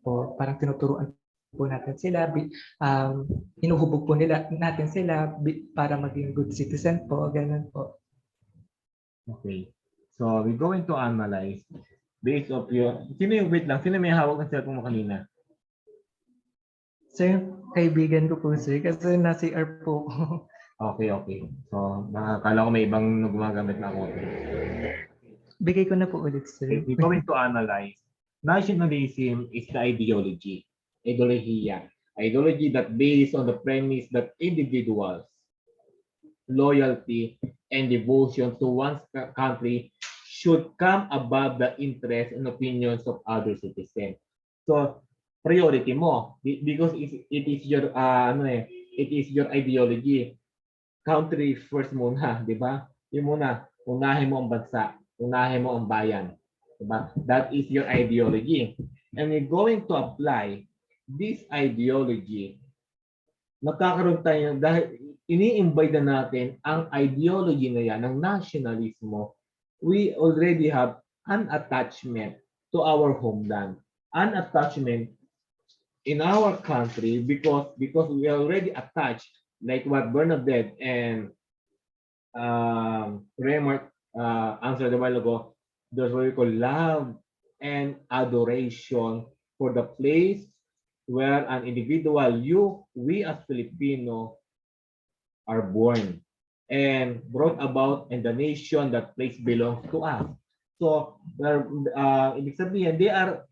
po, parang tinuturuan po natin sila, hinuhubog po natin sila para maging good citizen po, ganun po. Okay. So we're going to analyze based of your, wait lang, sino may hawak ng cellphone mo kanina? Sir, kaibigan ko po sir, kasi nasa CR po. Okay. So nakakala ko may ibang gumagamit na ako. Bigay ko na po ulit sir. We're going to analyze. Nationalism is the ideology. Ideology that based on the premise that individuals' loyalty and devotion to one's country should come above the interests and opinions of other citizens. So, priority mo because it is your it is your ideology. Country first muna, di ba? Yung muna, unahin mo ang bansa, unahin mo ang bayan. Diba? That is your ideology. And we're going to apply this ideology. Magkakaroon tayo dahil ini-invite na natin ang ideology na yan ng nationalismo. We already have an attachment to our homeland, an attachment in our country because we are already attached, like what Bernadette and Raymond answered a while ago. There's what we call love and adoration for the place where an individual, we as Filipino are born and brought about in the nation that place belongs to us. So, ibig sabihin, they are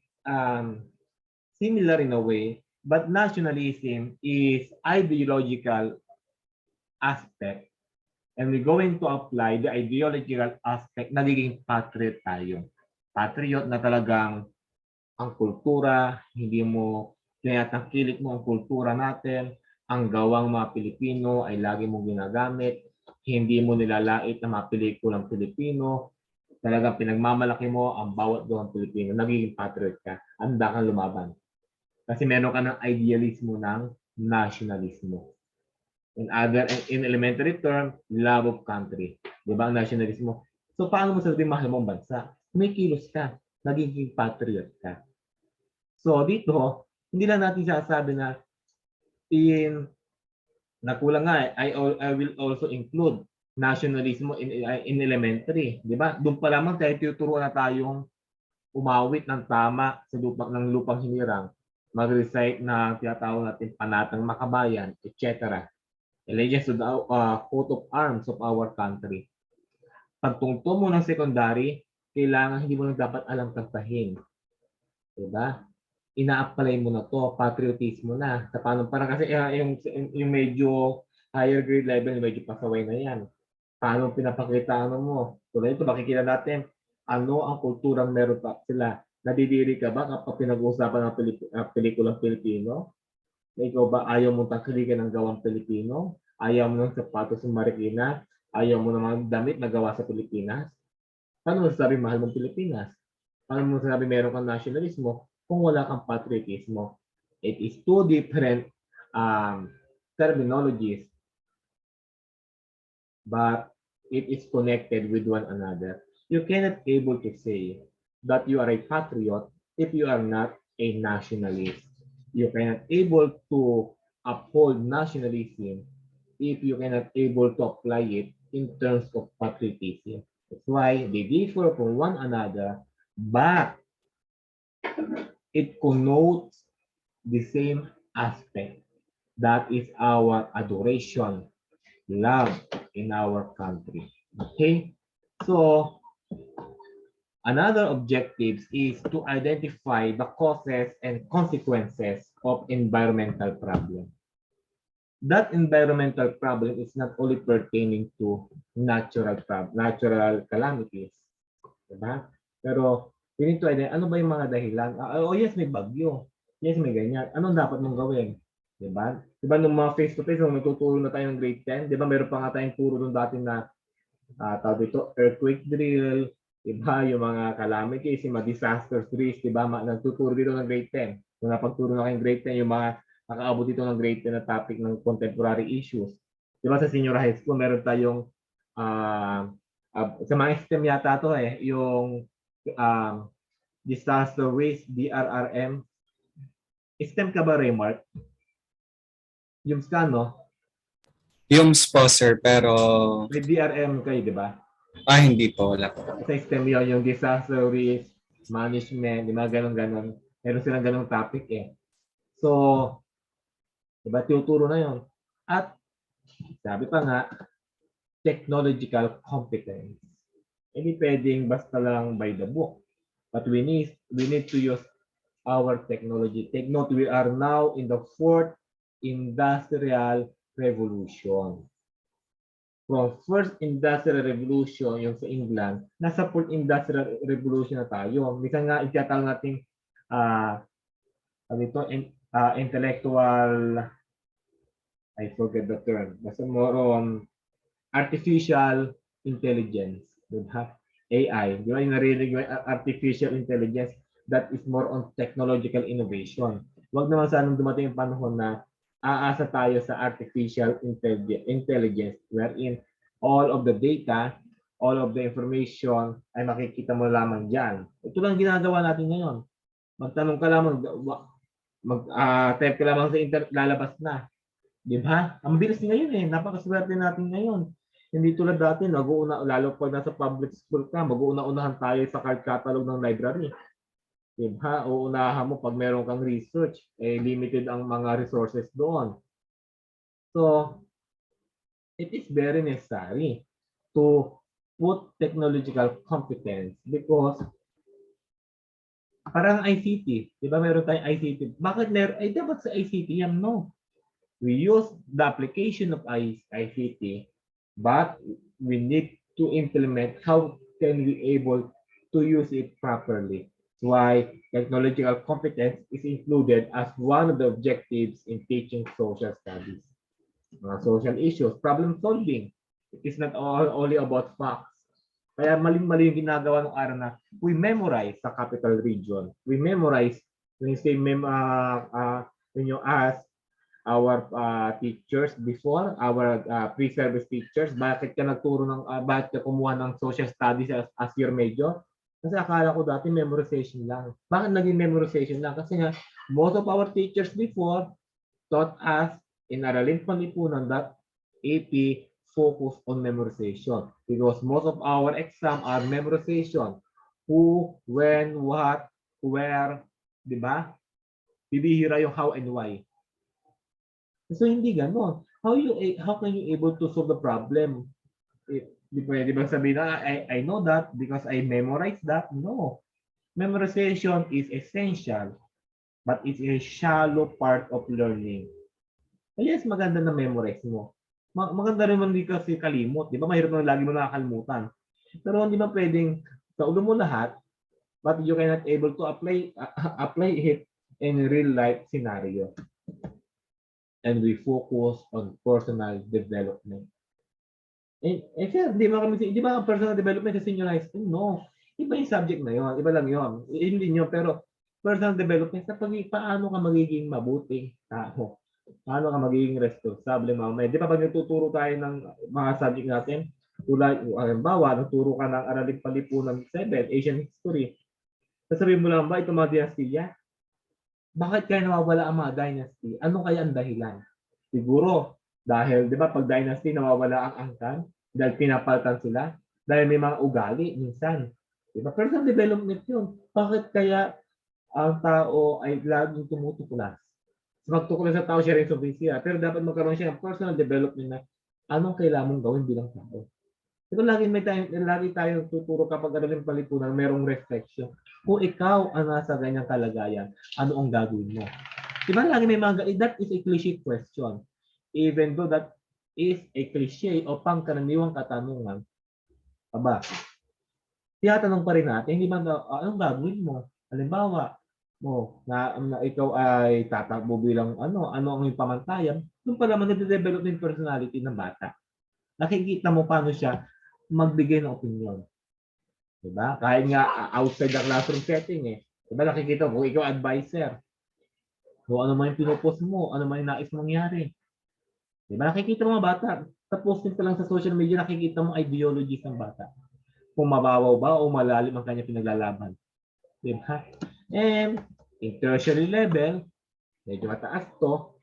similar in a way, but nationalism is ideological aspect. And we're going to apply the ideological aspect, nagiging patriot tayo. Patriot na talagang ang kultura, hindi mo tinatangkilik mo ang kultura natin, ang gawang mga Pilipino ay lagi mong ginagamit, hindi mo nilalait na mga pelikulang Pilipino, talagang pinagmamalaki mo ang bawat gawang Pilipino, nagiging patriot ka, handa kang lumaban. Kasi meron ka ng idealismo ng nationalismo. In elementary term, love of country. Di ba ang nationalismo? So paano mo sabihin mahal mo ang bansa? Kumikilos ka, nagiging patriot ka. So dito, hindi lang natin sasabi na nakulang nga I will also include nationalism in elementary, di ba? Doon pa lamang tayo tuturuan na tayong umawit ng tama sa lupang hinirang, mag-recite na tinatawag natin panatang makabayan, etc. Allegiance to the coat of arms of our country. Pagtungtong mo ng secondary, kailangan hindi mo lang dapat alam kantahin. Diba? Ina-apply mo na to, patriotismo na. Sa paano, parang kasi yung medyo higher grade level, medyo pasaway na yan. Paano pinapakita mo? Tulad ito, makikita natin, ano ang kulturang meron pa sila. Nadidiri ka ba kapag pinag-uusapan ng pelikulang Pilipino? Ikaw ba ayaw mong tangkilikan ng gawang Pilipino? Ayaw mo ng sapatos ng Marikina? Ayaw mo ng mga damit na gawa sa Pilipinas? Paano mo sasabi mahal mong Pilipinas? Paano mo sasabi meron kang nationalismo? kung wala kang patriotismo. It is two different terminologies, but it is connected with one another. You cannot able to say that you are a patriot if you are not a nationalist. You cannot able to uphold nationalism if you cannot able to apply it in terms of patriotism. That's why they differ from one another, but it connotes the same aspect. That is our adoration, love in our country. Okay? So, another objective is to identify the causes and consequences of environmental problem. That environmental problem is not only pertaining to natural calamities, diba? Pero we need to identify ano ba yung mga dahilan. Oh yes, may bagyo. Yes, may ganyan. Anong dapat mong gawin? Diba? Diba nung mga face-to-face, nung magtuturo na tayo ng grade 10, diba meron pa nga tayong turo nung dati na tawag dito, earthquake drill, diba? Yung mga calamities, yung mga disaster drills, diba? Nagtuturo dito ng grade 10. Kung napagturo na kayong grade 10, yung mga nakaabot dito ng grade 10 na topic ng contemporary issues. Diba sa senior high school, meron tayong sa mga STEM yata to yung disaster risk, DRRM. STEM ka ba, Raymark? Yung SCAN, no? Yung sponsor, pero May DRM kayo, di ba? hindi po, wala po. Sa STEM yun, yung disaster risk management, di ba? Ganon-ganon. Meron silang ganong topic eh. So, di ba, tuturo na yun. At, sabi pa nga, technological competence. Hindi pwedeng basta lang by the book. But we need to use our technology. Take note, we are now in the fourth industrial revolution. From first industrial revolution, yung sa England, nasa fourth industrial revolution na tayo. Minsan nga, itiyatawag natin intellectual, I forget the term. Basta more on artificial intelligence. Diba? AI. Di ba yung narinig yung artificial intelligence? That is more on technological innovation. Huwag naman sanang dumating yung panahon na aasa tayo sa artificial intelligence wherein all of the data, all of the information ay makikita mo lamang dyan. Ito lang ginagawa natin ngayon. Magtanong ka lamang, type ka lamang sa internet, lalabas na. Di ba? Ang bilis ngayon eh. Napakaswerte natin ngayon. Hindi tulad dati, lalo pag nasa public school ka, mag-uuna-unahan tayo sa card catalog ng library. Diba? Uunahan mo pag meron kang research, limited ang mga resources doon. So, it is very necessary to put technological competence because parang ICT, di ba meron tayong ICT? Bakit dapat sa ICT yan? No. We use the application of ICT, but we need to implement how can we able to use it properly. Why technological competence is included as one of the objectives in teaching social studies. Social issues, problem solving. It is not only about facts. Kaya maling-mali yung ginagawa ng araw na we memorize sa capital region. We memorize when you say when you ask our teachers before, our pre-service teachers, bakit ka nagturo bakit ka kumuha ng social studies as your major? Kasi akala ko dati memorization lang. Bakit naging memorization lang? Kasi nga, most of our teachers before taught us in Aralin Panlipunan that AP focus on memorization. Because most of our exam are memorization. Who, when, what, where, di ba? Bibihira yung how and why. So hindi ganon. How can you able to solve the problem? Di pwede bang sabihin na I know that because I memorized that? No. Memorization is essential, but it's a shallow part of learning. Yes, maganda na memorize mo. Maganda rin man di kasi kalimot. Di ba mahirap na lagi mo nakakalimutan. Pero hindi ba pwedeng sa ulo mo lahat, but you cannot able to apply it in real life scenario. And we focus on personal development. Di ba ang personal development sa senior high school? No. Iba yung subject na yun. Iba lang yun. Hindi yun. Pero personal development sa paano ka magiging mabuting tao. Paano ka magiging responsable mamaya. Di ba pag nagtuturo tayo ng mga subject natin, tulad, halimbawa, nagturo ka ng Araling Palipunan 7, Asian History. Sasabihin mo lang ba, itong mga dinastiya? Bakit kaya nawawala ang mga dynasty? Ano kaya ang dahilan? Siguro, dahil, di ba, pag dynasty, nawawala ang angkan, dahil pinapalitan sila, dahil may mga ugali, minsan. Di ba? Personal development yun. Bakit kaya ang tao ay laging tumutukulas? Magtukulas sa tao, siya rin siya. Pero dapat magkaroon siya ng personal development na anong kailangan mong gawin bilang tao. Ito lagi tayong tuturo kapag Araling Palipunan, merong reflection. Kung ikaw ang nasa ganyang kalagayan, ano ang gagawin mo? Diba lagi may mga, that is a cliche question. Even though that is a cliche o pangkaraniwang katanungan, aba, tiyatanong pa rin natin, hindi ba, anong gagawin mo? Halimbawa, na ikaw ay tatakbo bilang ano ang iyong pamantayan, doon pa naman nade-develop yung personality ng bata. Nakikita mo paano siya magbigay ng opinion. Diba? Kahit nga outside the classroom setting eh. Diba nakikita mo, ikaw advisor. Kung ano man yung pinupost mo, ano man yung nais mangyari. Diba? Nakikita mo mga bata. Tapos pa lang sa social media, nakikita mo ideologies ng bata. Kung mababaw ba o malalim ang kanya pinaglalaban. Diba? And in tertiary level, medyo mataas to,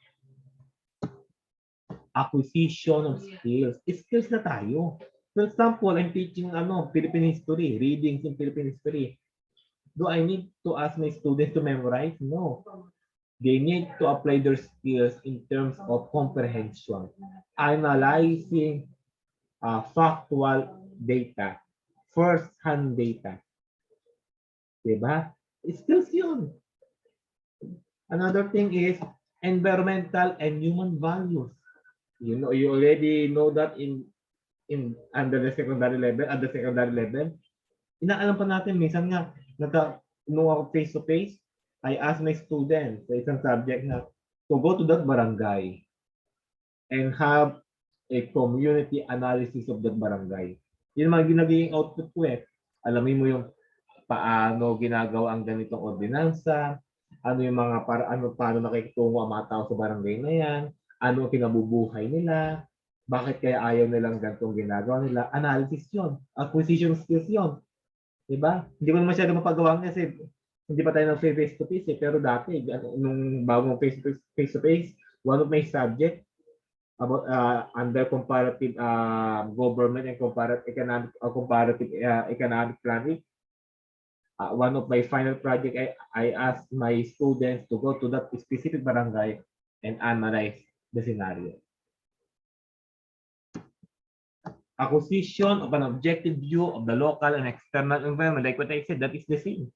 acquisition of skills. Skills na tayo. For example, I'm teaching Philippine history, readings in Philippine history. Do I need to ask my students to memorize? No. They need to apply their skills in terms of comprehension, analyzing factual data, first-hand data. Diba? Skills yun. Another thing is environmental and human values. You already know that under the secondary level, at the secondary level. Inaalam pa natin, minsan nga, nung ako face-to-face, I ask my students sa isang subject na to go to that barangay and have a community analysis of that barangay. Yun mga ginaging output ko eh. Alamin mo yung paano ginagawa ang ganitong ordinansa, ano yung mga paano nakikitungo ang mga tao sa barangay na yan, ano ang kinabubuhay nila, bakit kaya ayaw nilang ganitong ginagawa nila, analysis yun, acquisition skills yun. Diba? Hindi ko na masyado mapagawa kasi hindi pa tayo ng face-to-face eh. Pero dati, nung bagong face-to-face, one of my subject about under comparative government and comparative economic planning, one of my final project, I asked my students to go to that specific barangay and analyze the scenario. Acquisition of an objective view of the local and external environment, like what I said, that is the same.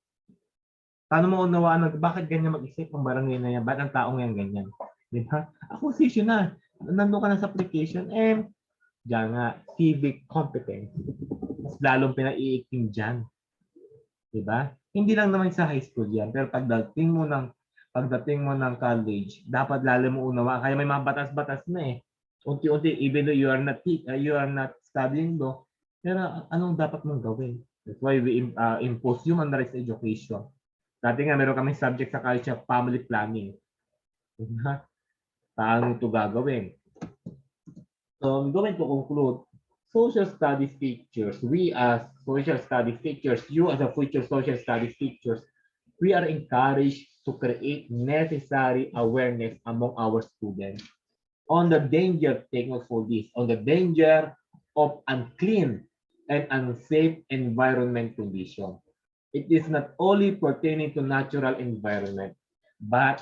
Paano mo unawaan bakit ganyan mag-isip ang barangay na yan? Ba't ang taong yan ganyan? Diba? Acquisition na. Nandun ka na sa application and diyan nga, civic competence. Mas lalong pinaiiking dyan. Diba? Hindi lang naman sa high school yan, pero pagdating mo ng college, dapat lalo mo unawaan. Kaya may mga batas-batas na eh. Unti-unti, even though you are not studying law, pero anong dapat mong gawin? That's why we impose human rights education. Dati nga, meron kami subject sa college na family planning. Paano ito gagawin? So, I'm going to conclude. Social studies teachers, we as social studies teachers, you as a future social studies teachers, we are encouraged to create necessary awareness among our students on the danger, take note for this, on the danger of unclean and unsafe environment condition. It is not only pertaining to natural environment, but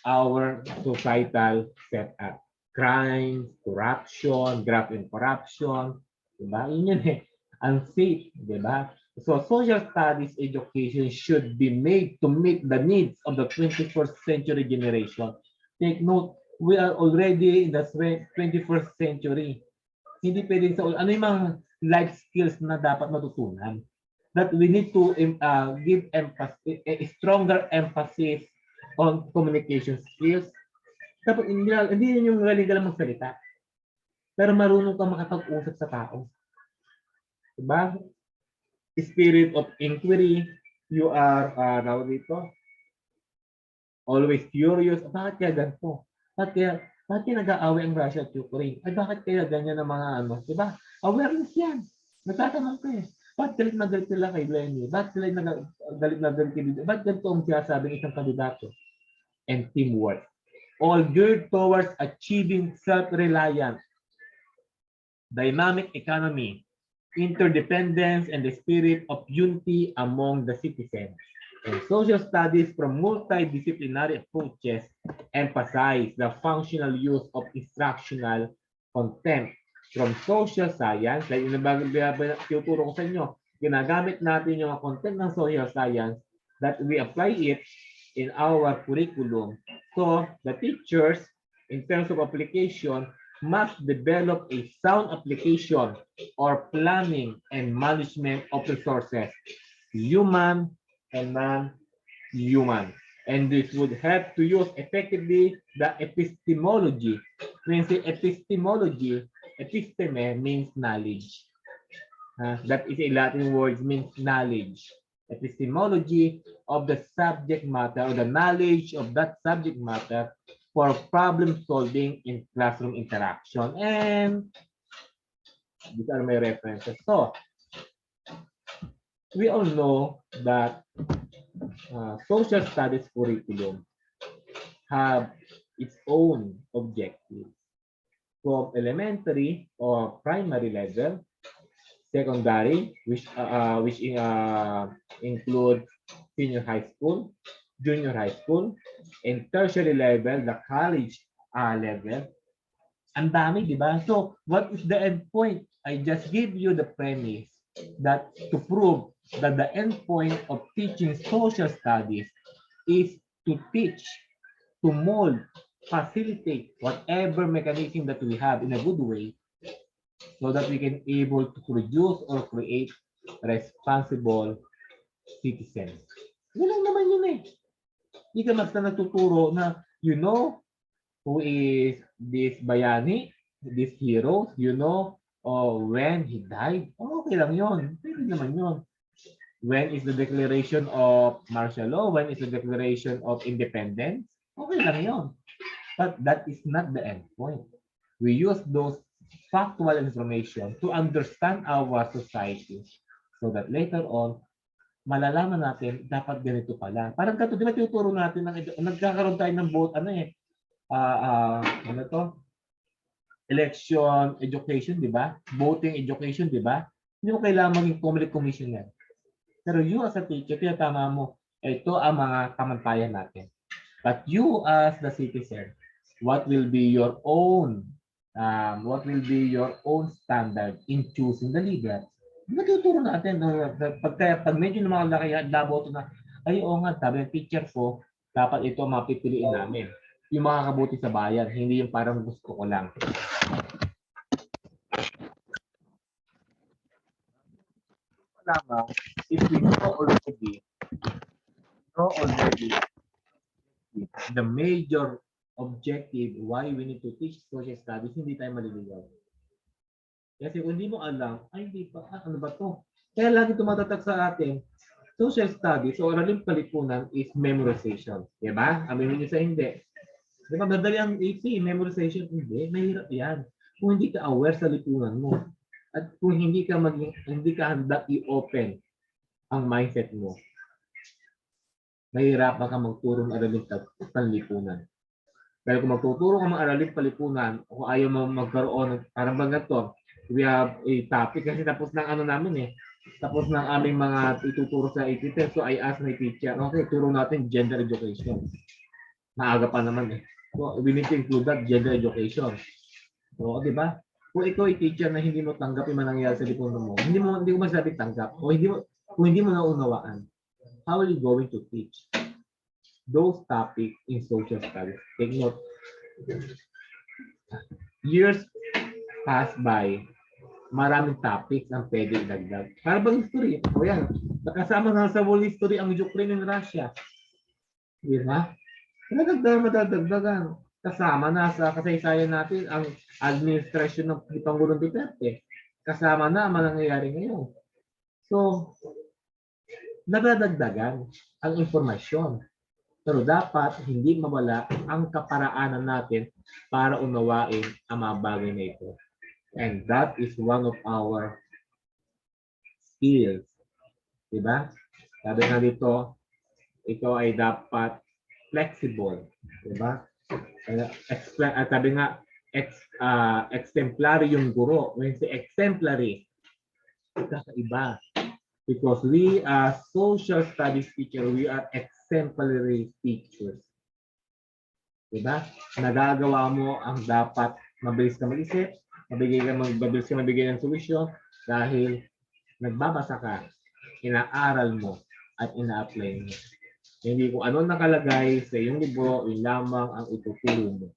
our societal setup. Crime, corruption, graft and corruption, diba? Yun eh, unsafe, diba? So social studies education should be made to meet the needs of the 21st century generation. Take note, we are already in the 21st century. Hindi pwedeng ano yung mga life skills na dapat matutunan? That we need to give emphasis, a stronger emphasis on communication skills. Dapat hindi yun yung galing ka lang magsalita. Pero marunong ka makapag-usap sa tao. Diba? Spirit of inquiry, you are, always curious, bakit kaya ganito? Bakit kaya nag-aaway ang Russia at Ukraine? Ay, bakit kaya ganyan ang mga ano? Diba? Awareness yan. Nagtatanong ko eh. Bakit galit na galit sila kay Lenny? Bakit sila galit na galit kay Lenny? Bakit ganito ang sinasabing isang kandidato? And teamwork. All geared towards achieving self-reliance, dynamic economy, interdependence, and the spirit of unity among the citizens. And social studies from multidisciplinary approaches emphasize the functional use of instructional content from social science. Like yung tinuturo ko sa inyo, ginagamit natin yung content ng social science that we apply it in our curriculum. So the teachers, in terms of application, must develop a sound application or planning and management of resources, human and non-human. And this would help to use effectively the epistemology. When you say epistemology, episteme means knowledge. That is a Latin word, means knowledge. Epistemology of the subject matter or the knowledge of that subject matter for problem solving in classroom interaction. And these are my references. So, we all know that social studies curriculum have its own objectives from elementary or primary level, secondary, which include senior high school, junior high school, and tertiary level, the college level. Ang dami, di ba? So, what is the end point? I just give you the premise that to prove that the end point of teaching social studies is to teach, to mold, facilitate whatever mechanism that we have in a good way so that we can able to produce or create responsible citizens. Yun lang naman yun eh. Hindi ka basta natuturo na you know who is this bayani, this hero, you know when he died. Okay lang yun. Pwede naman yun. When is the declaration of martial law? When is the declaration of independence? Okay lang yun. But that is not the end point. We use those factual information to understand our society so that later on, malalaman natin dapat ganito pala. Parang kato, di ba tuturo natin, nagkakaroon tayo ng vote, ano to? Election education, di ba? Voting education, di ba? Hindi mo kailangan maging Comelec commissioner. Pero you as a teacher, tinatama mo, ito ang mga kamantayan natin. But you as the citizen, what will be your own standard in choosing the leader? Natuturo natin. Pag medyo lumalaki, labo ito na, ay oo nga, sabi ng teacher ko, dapat ito mapipiliin namin. Yung makakabuti sa bayan, hindi yung parang gusto ko lang. If we know already the major objective why we need to teach social studies, hindi tayo maliligaw. Kasi kung hindi mo alam, ay hindi pa, ano ba to? Kaya lagi tumatatak sa atin, social studies o araling palipunan is memorization. Diba? Aminin nyo sa hindi. Diba? Madali ang AC, memorization. Hindi, mahirap yan. Kung hindi ka aware sa lipunan mo. At kung hindi ka handa i-open ang mindset mo, mahirapan ka magturo ng araling panlipunan. Pero kung magtuturo ka ng araling palipunan, o kung ayaw mo magkaroon, parang ba ganito, we have a topic, kasi tapos ng ano namin eh, tapos ng aming mga ituturo sa 80. So I asked my teacher, okay, turo natin gender education. Maaga pa naman eh. So we need to include that, gender education. So, di ba? Kung ikaw ay teacher na hindi mo tanggap yung nangyayari sa lipunan mo, hindi ko masabi tanggap, o kung hindi mo naunawaan, how are you going to teach those topics in social studies? Take note. Years pass by, maraming topics ang pwede idagdag. Para bang history? O yan, nakasama na sa world history ang Ukraine and Russia. Di ba? Madadagdagan. Kasama na sa kasaysayan natin ang administrasyon ng Pangulong Duterte. Kasama na ang nangyayari ngayon. So, nadadagdagan ang informasyon. Pero dapat hindi mawala ang kaparaanan natin para unawain ang mga bagay na ito. And that is one of our skills. Diba? Sabi nga dito, ikaw ay dapat flexible. Diba? Sabi nga, exemplary yung guro. When say exemplary, kakaiba. Because we are social studies teacher, we are exemplary teachers. Diba? Nagagawa mo ang dapat mabilis ka mag-isip, mabilis ka mabigay ng solusyon dahil nagbabasa ka, inaaral mo, at ina-apply mo. Hindi kung ano nakalagay sa iyong libro, yun lamang ang ituturo mo.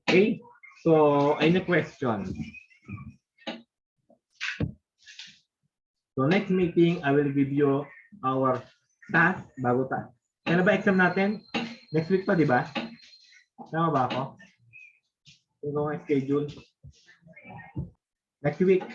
Okay? So, any question? So, next meeting, I will give you our task, bago task. Kaya na ba exam natin? Next week pa, di ba? Tama ba ako? Ito ang schedule. Next week.